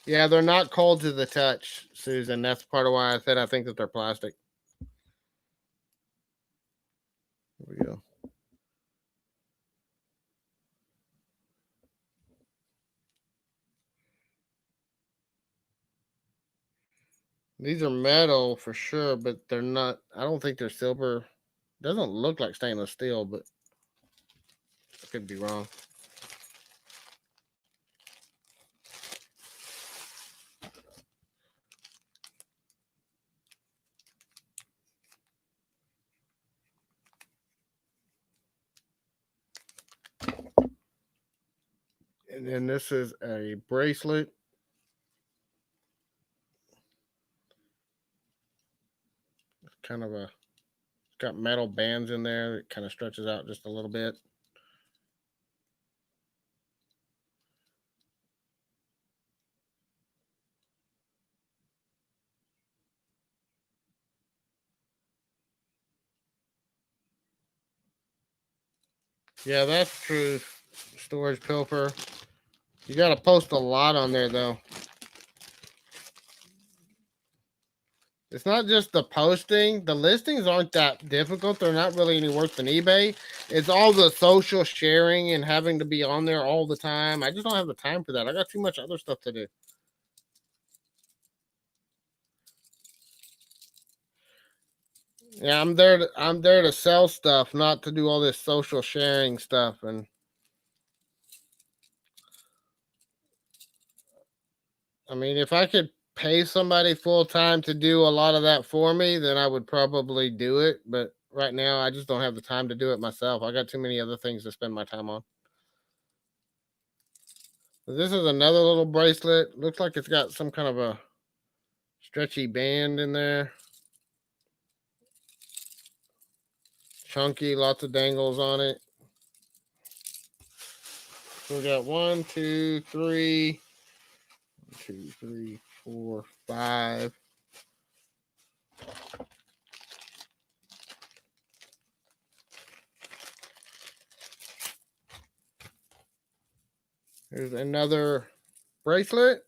Yeah, they're not cold to the touch, Susan. That's part of why I said I think that they're plastic. Here we go. These are metal for sure, but they're not. I don't think they're silver. Doesn't look like stainless steel, but I could be wrong. And then this is a bracelet. Kind of a got metal bands in there. It kind of stretches out just a little bit. Yeah, that's true. Storage pilfer. You got to post a lot on there though. It's not just the posting. The listings aren't that difficult. They're not really any worse than eBay. It's all the social sharing and having to be on there all the time. I just don't have the time for that. I got too much other stuff to do. Yeah, I'm there to sell stuff, not to do all this social sharing stuff. And I mean, if I could pay somebody full time to do a lot of that for me, then I would probably do it. But right now, I just don't have the time to do it myself. I got too many other things to spend my time on. This is another little bracelet. Looks like it's got some kind of a stretchy band in there. Chunky, lots of dangles on it. So we got 5. Here's another bracelet.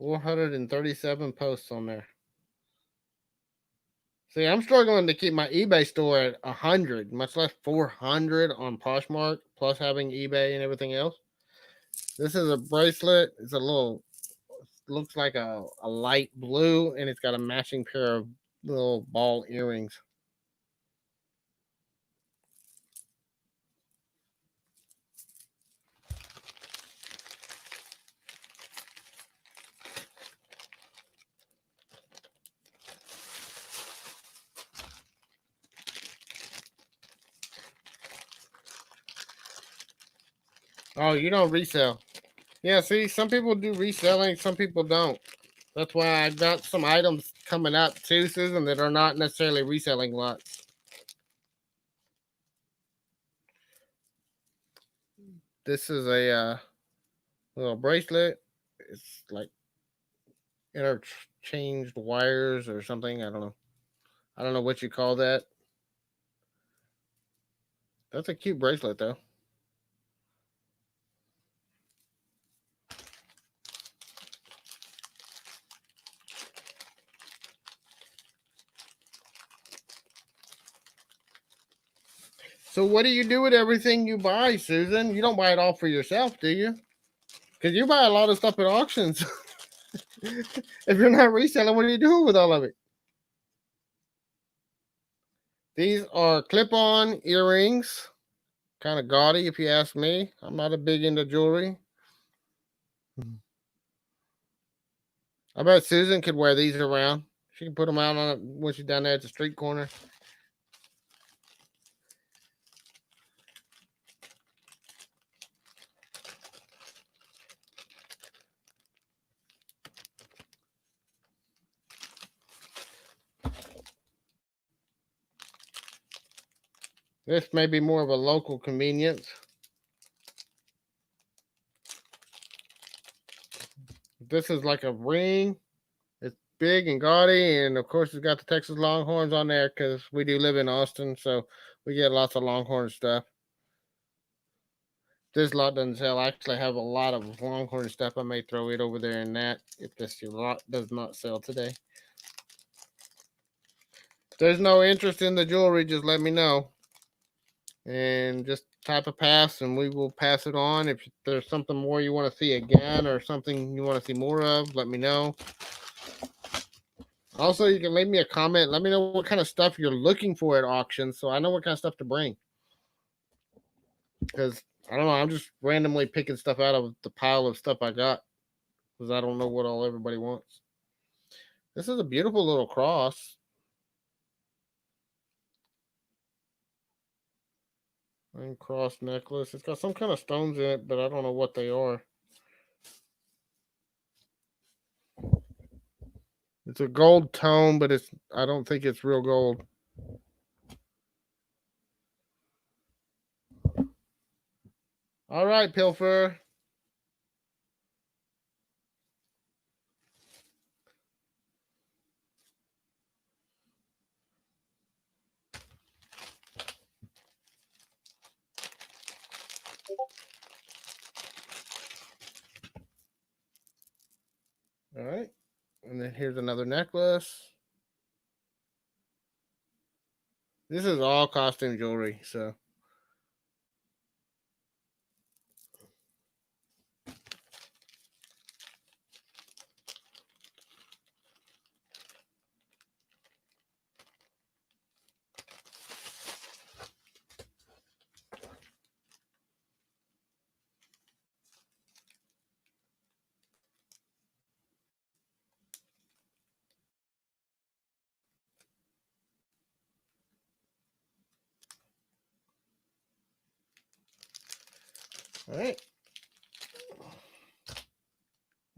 $437 posts on there. See, I'm struggling to keep my eBay store at 100, much less 400 on Poshmark, plus having eBay and everything else. This is a bracelet. It's a little, looks like a light blue, and it's got a matching pair of little ball earrings. Oh, you don't resell. Yeah, see, some people do reselling, some people don't. That's why I got some items coming up too, Susan, that are not necessarily reselling lots. This is a little bracelet. It's like interchanged wires or something. I don't know. I don't know what you call that. That's a cute bracelet though. So what do you do with everything you buy, Susan? You don't buy it all for yourself, do you? Because you buy a lot of stuff at auctions. If you're not reselling, what are you doing with all of it? These are clip-on earrings. Kind of gaudy, if you ask me. I'm not a big into jewelry. I bet Susan could wear these around. She can put them out on it when she's down there at the street corner. This may be more of a local convenience. This is like a ring. It's big and gaudy, and of course, it's got the Texas Longhorns on there because we do live in Austin, so we get lots of Longhorn stuff. This lot doesn't sell. I actually have a lot of Longhorn stuff. I may throw it over there in that if this lot does not sell today. If there's no interest in the jewelry, just let me know. And just type a pass and we will pass it on. If there's something more you want to see again or something you want to see more of, let me know. Also, you can leave me a comment. Let me know what kind of stuff you're looking for at auctions so I know what kind of stuff to bring. Because I don't know, I'm just randomly picking stuff out of the pile of stuff I got because I don't know what all everybody wants. This is a beautiful little cross. And cross necklace. It's got some kind of stones in it, but I don't know what they are. It's a gold tone, but I don't think it's real gold. All right, Pilfer. All right. And then here's another necklace. This is all costume jewelry, so. All right.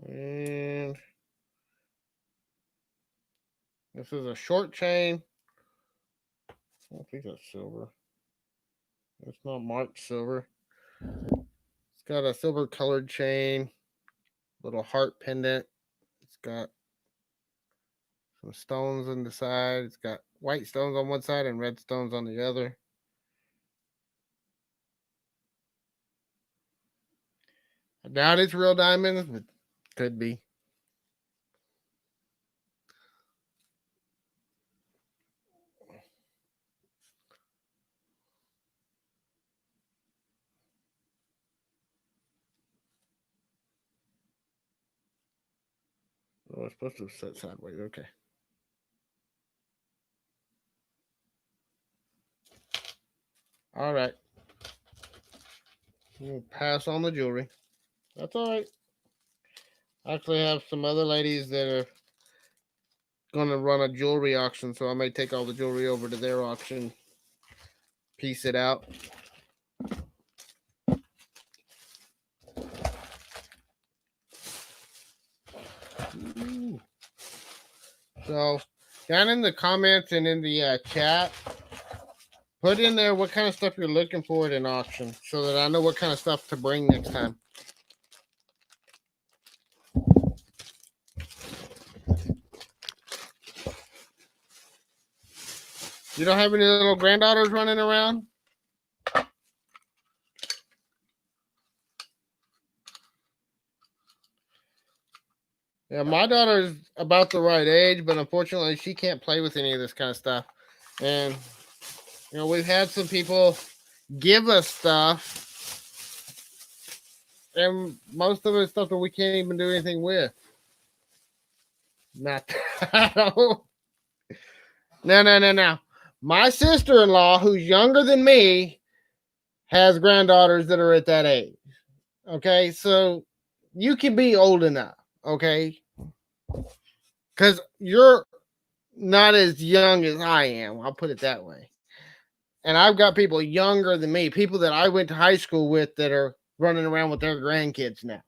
And this is a short chain. I don't think that's silver. It's not marked silver. It's got a silver colored chain, little heart pendant. It's got some stones on the side. It's got white stones on one side and red stones on the other. I doubt it's real diamonds, but could be. Oh, it's supposed to set sideways. Okay. All right. We'll pass on the jewelry. That's all right. I actually have some other ladies that are going to run a jewelry auction, so I may take all the jewelry over to their auction, piece it out. Ooh. So, down in the comments and in the chat, put in there what kind of stuff you're looking for at an auction so that I know what kind of stuff to bring next time. You don't have any little granddaughters running around? Yeah, my daughter's about the right age, but unfortunately, she can't play with any of this kind of stuff. And, we've had some people give us stuff, and most of it's stuff that we can't even do anything with. Not No. My sister-in-law, who's younger than me, has granddaughters that are at that age. Okay, so you can be old enough. Okay, because you're not as young as I am. I'll put it that way. And I've got people younger than me, people that I went to high school with that are running around with their grandkids now.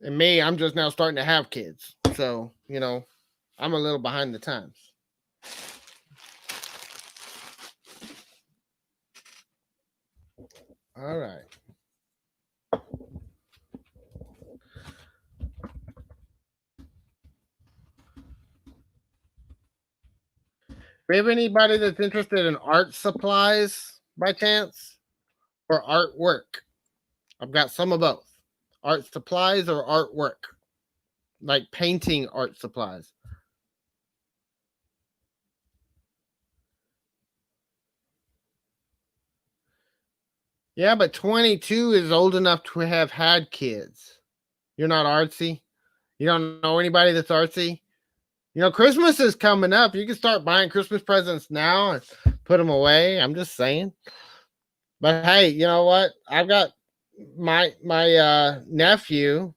And me, I'm just now starting to have kids. So, I'm a little behind the times. All right. Do we have anybody that's interested in art supplies by chance or artwork? I've got some of both. Art supplies or artwork, like painting art supplies. Yeah, but 22 is old enough to have had kids. You're not artsy. You don't know anybody that's artsy. Christmas is coming up. You can start buying Christmas presents now and put them away. I'm just saying. But hey, you know what? I've got my nephew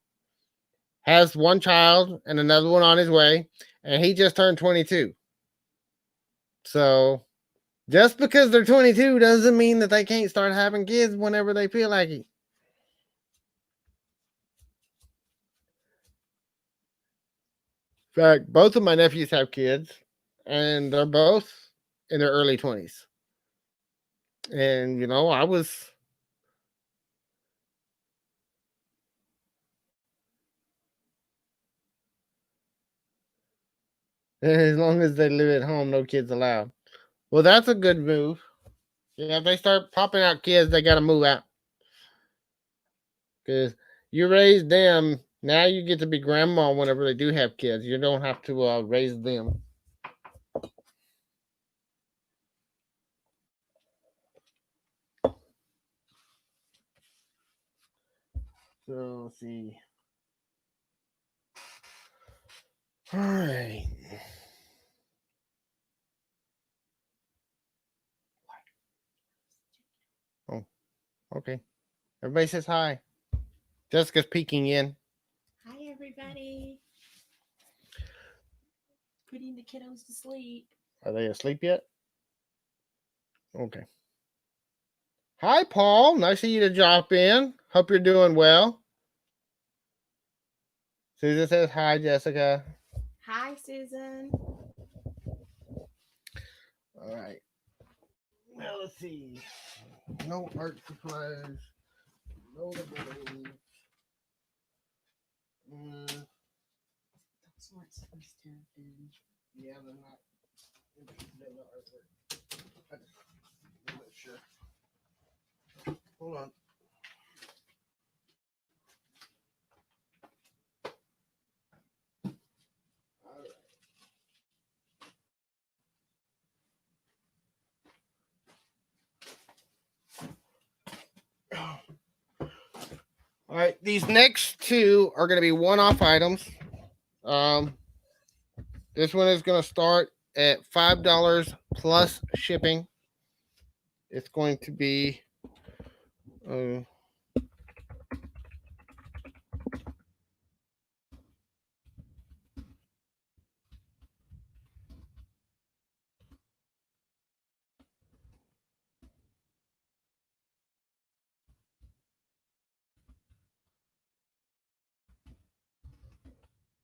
has one child and another one on his way, and he just turned 22. So Just because they're 22 doesn't mean that they can't start having kids whenever they feel like it. In fact, both of my nephews have kids, and they're both in their early 20s. And, I was. As long as they live at home, no kids allowed. Well, that's a good move. Yeah, if they start popping out kids, they got to move out. Because you raise them, now you get to be grandma whenever they do have kids. You don't have to raise them. So, let's see. All right. Oh, okay. Everybody says hi. Jessica's peeking in. Hi, everybody. Putting the kiddos to sleep. Are they asleep yet? Okay. Hi, Paul. Nice of you to drop in. Hope you're doing well. Susan says hi, Jessica. Hi, Susan. All right. Now let's see. No art supplies. No balloons. Those weren't supposed to have been. Yeah, they're not interested in the artwork. I'm not sure. Hold on. All right, these next two are going to be one-off items. This one is going to start at $5 plus shipping. It's going to be uh,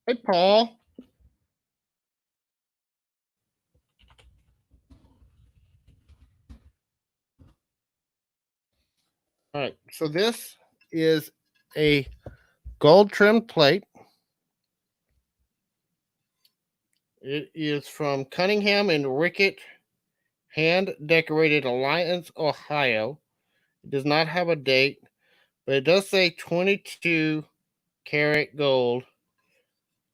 hey, Paul. All right, so this is a gold trimmed plate. It is from Cunningham and Rickett Hand Decorated Alliance, Ohio. It does not have a date, but it does say 22 karat gold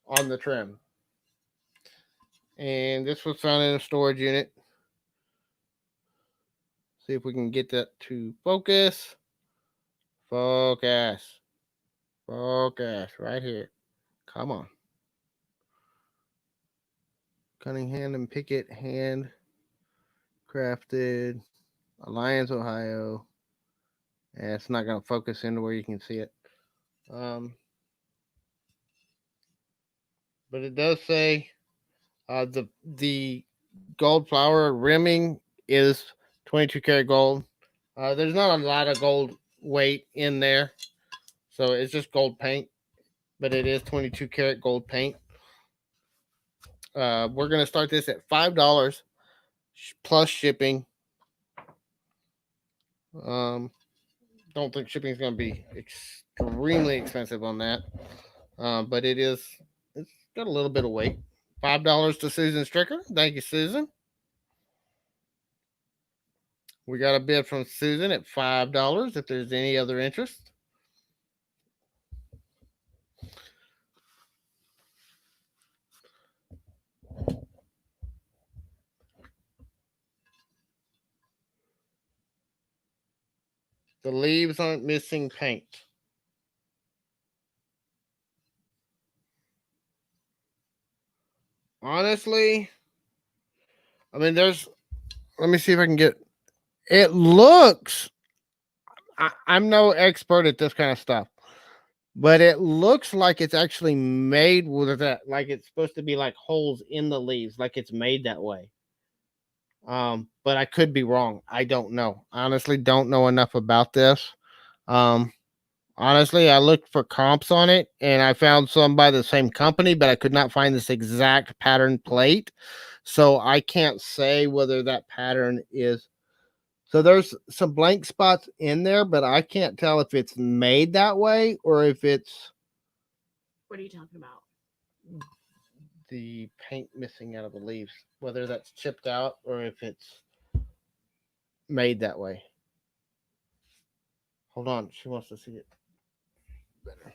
on the trim. And this was found in a storage unit. See if we can get that to focus. Focus. Focus. Right here. Come on. Cunningham and Pickett Hand Crafted Alliance, Ohio. And it's not going to focus into where you can see it. But it does say the gold flower rimming is 22 karat gold. There's not a lot of gold weight in there, so it's just gold paint, but it is 22 karat gold paint. We're gonna start this at $5 plus shipping. Don't think shipping is gonna be extremely expensive on that, but it's got a little bit of weight. $5 to Susan Stricker. Thank you, Susan. We got a bid from Susan at $5 if there's any other interest. The leaves aren't missing paint. Honestly, I mean, let me see if I can get. It looks. I'm no expert at this kind of stuff, but it looks like it's actually made with that. Like it's supposed to be like holes in the leaves, like it's made that way. But I could be wrong. I don't know. I honestly don't know enough about this. Um, Honestly, I looked for comps on it and I found some by the same company, but I could not find this exact pattern plate. So I can't say whether that pattern is. So there's some blank spots in there, but I can't tell if it's made that way or if it's What are you talking about? the paint missing out of the leaves, whether that's chipped out or if it's made that way. Hold on, she wants to see it better.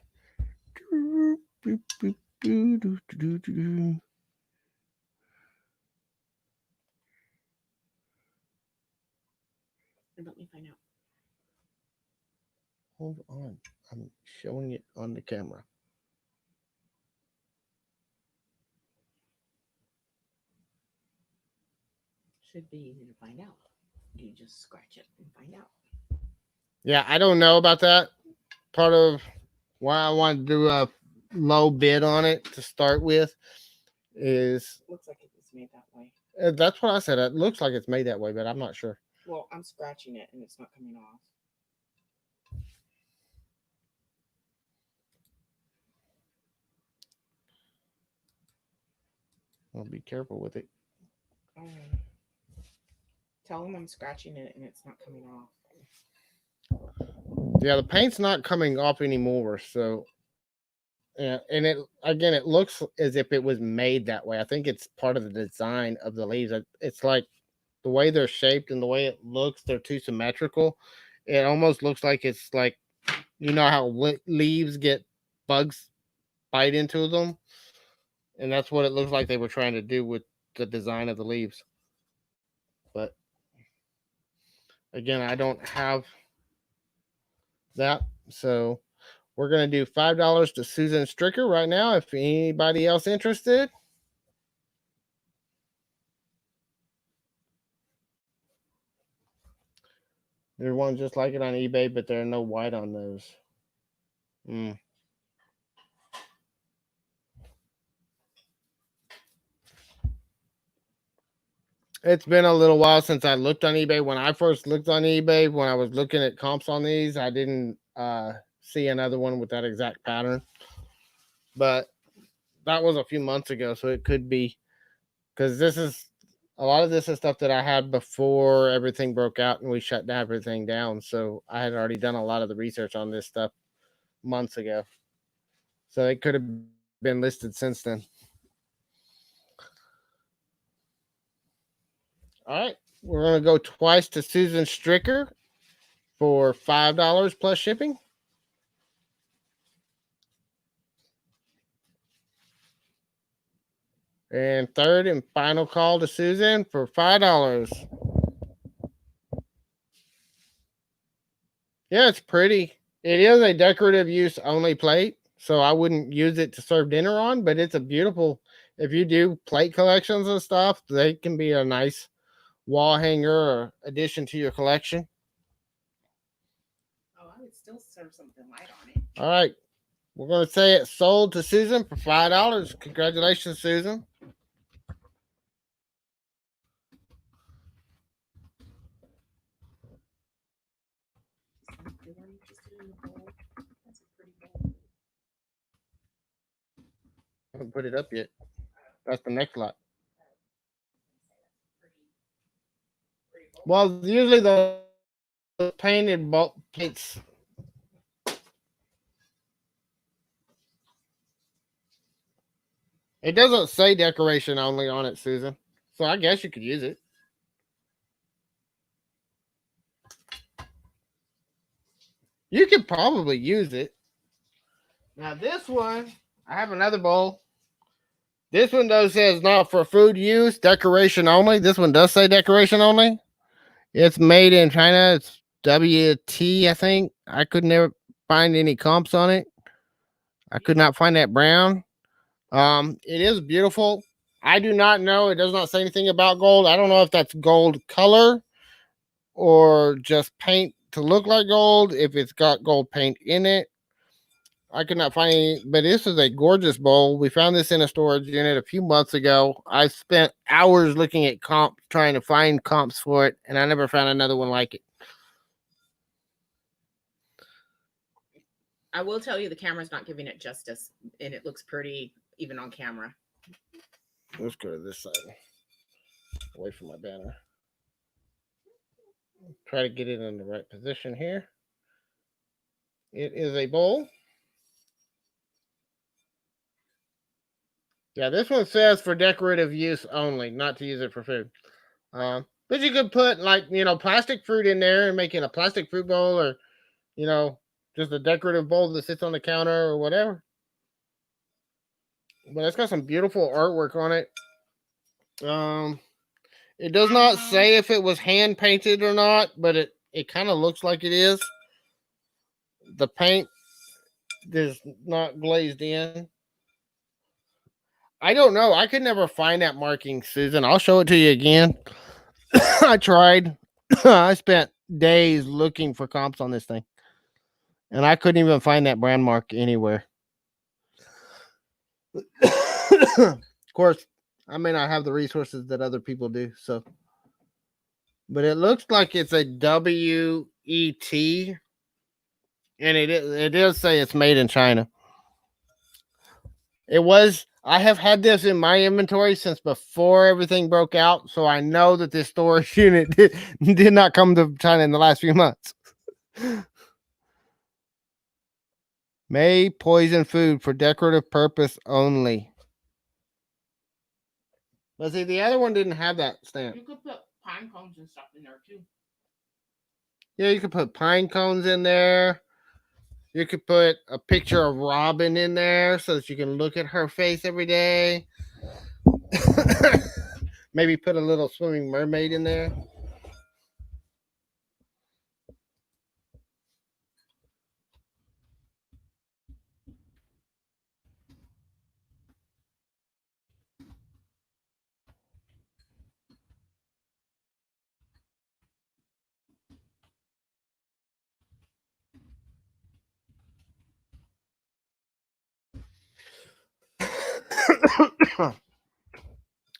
Let me find out. Hold on, I'm showing it on the camera. Should be easy to find out. You just scratch it and find out. Yeah, I don't know about that. Part of why I want to do a low bid on it to start with is Looks like it was made that way. that's what I said. It looks like it's made that way, but I'm not sure. Well, I'm scratching it and it's not coming off. I'll be careful with it. Tell him I'm scratching it and it's not coming off. Yeah, the paint's not coming off anymore. So, yeah, and it looks as if it was made that way. I think it's part of the design of the leaves. It's like the way they're shaped and the way it looks. They're too symmetrical. It almost looks like it's like how leaves get bugs bite into them, and that's what it looks like they were trying to do with the design of the leaves. But again, I don't have that, so we're gonna do $5 to Susan Stricker right now. If anybody else interested, there's one just like it on eBay, but there are no white on those. Mm. It's been a little while since I looked on eBay. When I first looked on eBay, when I was looking at comps on these, I didn't see another one with that exact pattern. But that was a few months ago, so it could be because this is a lot of this is stuff that I had before everything broke out and we shut down everything down. So I had already done a lot of the research on this stuff months ago. So it could have been listed since then. All right. We're going to go twice to Susan Stricker for $5 plus shipping. And third and final call to Susan for $5. Yeah, it's pretty. It is a decorative use only plate, so I wouldn't use it to serve dinner on, but it's a beautiful, if you do plate collections and stuff, they can be a nice wall hanger or addition to your collection. Oh, I would still serve something light on it. All right. We're going to say it sold to Susan for $5. Congratulations, Susan. They weren't interested in the bowl. That's a pretty bowl. I haven't put it up yet. That's the next lot. Well, usually the painted bulk plates. It doesn't say decoration only on it, Susan. So I guess you could use it. You could probably use it. Now this one, I have another bowl. This one though says not for food use, decoration only. This one does say decoration only. It's made in China. It's WT, I think. I could never find any comps on it. I could not find that brown. It is beautiful. I do not know. It does not say anything about gold. I don't know if that's gold color or just paint to look like gold. If it's got gold paint in it, I could not find any, but this is a gorgeous bowl. We found this in a storage unit a few months ago. I spent hours looking at comps, trying to find comps for it, and I never found another one like it. I will tell you the camera's not giving it justice, and it looks pretty even on camera. Let's go to this side, away from my banner. Try to get it in the right position here. It is a bowl. Yeah, this one says for decorative use only, not to use it for food. But you could put like plastic fruit in there and make it a plastic fruit bowl, or you know just a decorative bowl that sits on the counter or whatever. But it's got some beautiful artwork on it. Um, it does not say if it was hand painted or not, but it kind of looks like it is. The paint is not glazed in. I don't know. I could never find that marking, Susan. I'll show it to you again. I tried. I spent days looking for comps on this thing, and I couldn't even find that brand mark anywhere. Of course, I may not have the resources that other people do, so. But it looks like it's a WET, and it does say it's made in China. It was. I have had this in my inventory since before everything broke out, so I know that this storage unit did not come to China in the last few months. May poison food for decorative purpose only. But see, the other one didn't have that stamp. You could put pine cones and stuff in there too. Yeah, you could put pine cones in there. You could put a picture of Robin in there so that you can look at her face every day. Maybe put a little swimming mermaid in there.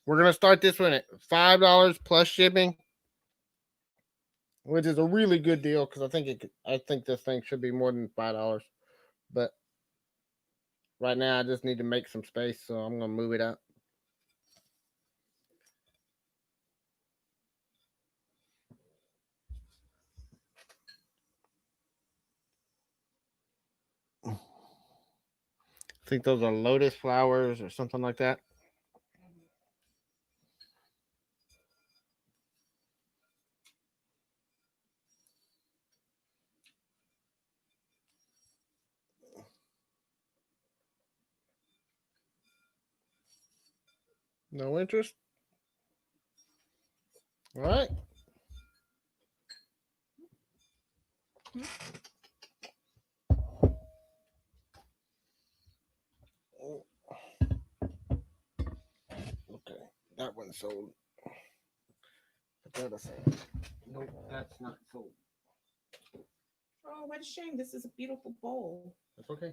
We're gonna start this one at $5 plus shipping, which is a really good deal because I think this thing should be more than $5. But right now, I just need to make some space, so I'm gonna move it up. I think those are lotus flowers or something like that. No interest? All right. Okay, that one's sold. Put that aside. Nope, that's not sold. Oh, what a shame. This is a beautiful bowl. That's okay.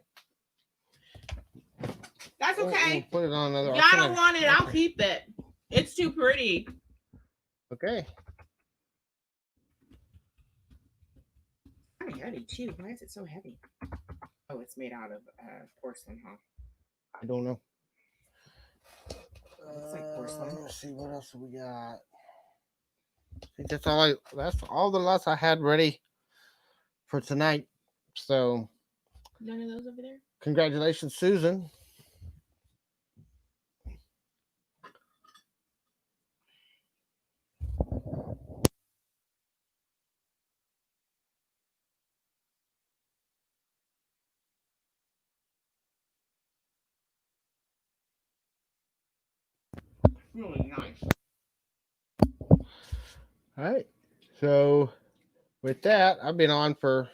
That's okay. We'll put it on another. If y'all don't want it, I'll keep it. It's too pretty. Okay. Kind of heavy too. Why is it so heavy? Oh, it's made out of porcelain, huh? I don't know. Looks like porcelain. Let's see what else we got. I think that's all. That's all the lots I had ready for tonight. So, None of those over there. congratulations, Susan. Really nice. All right. So, with that, I've been on for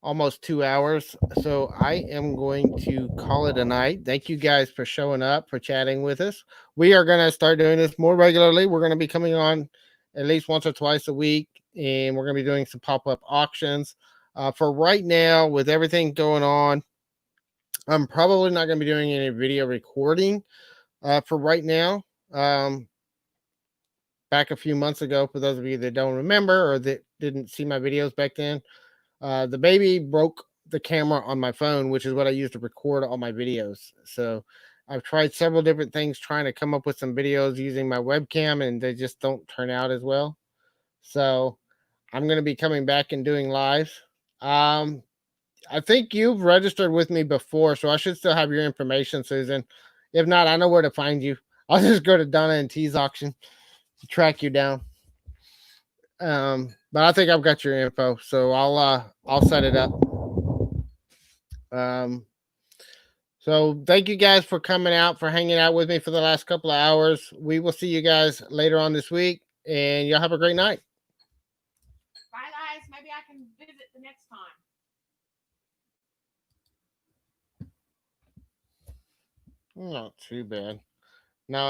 almost 2 hours. So, I am going to call it a night. Thank you guys for showing up, for chatting with us. We are going to start doing this more regularly. We're going to be coming on at least once or twice a week, and we're going to be doing some pop up auctions. For right now, with everything going on, I'm probably not going to be doing any video recording for right now. Back a few months ago, for those of you that don't remember or that didn't see my videos back then, the baby broke the camera on my phone, which is what I use to record all my videos. So I've tried several different things trying to come up with some videos using my webcam, and they just don't turn out as well. So I'm going to be coming back and doing lives. Um, I think you've registered with me before, so I should still have your information, Susan. If not, I know where to find you. I'll just go to Donna and T's auction to track you down. But I think I've got your info, so I'll set it up. Um, so thank you guys for coming out, for hanging out with me for the last couple of hours. We will see you guys later on this week, and y'all have a great night. Bye, guys. Maybe I can visit the next time. Not too bad.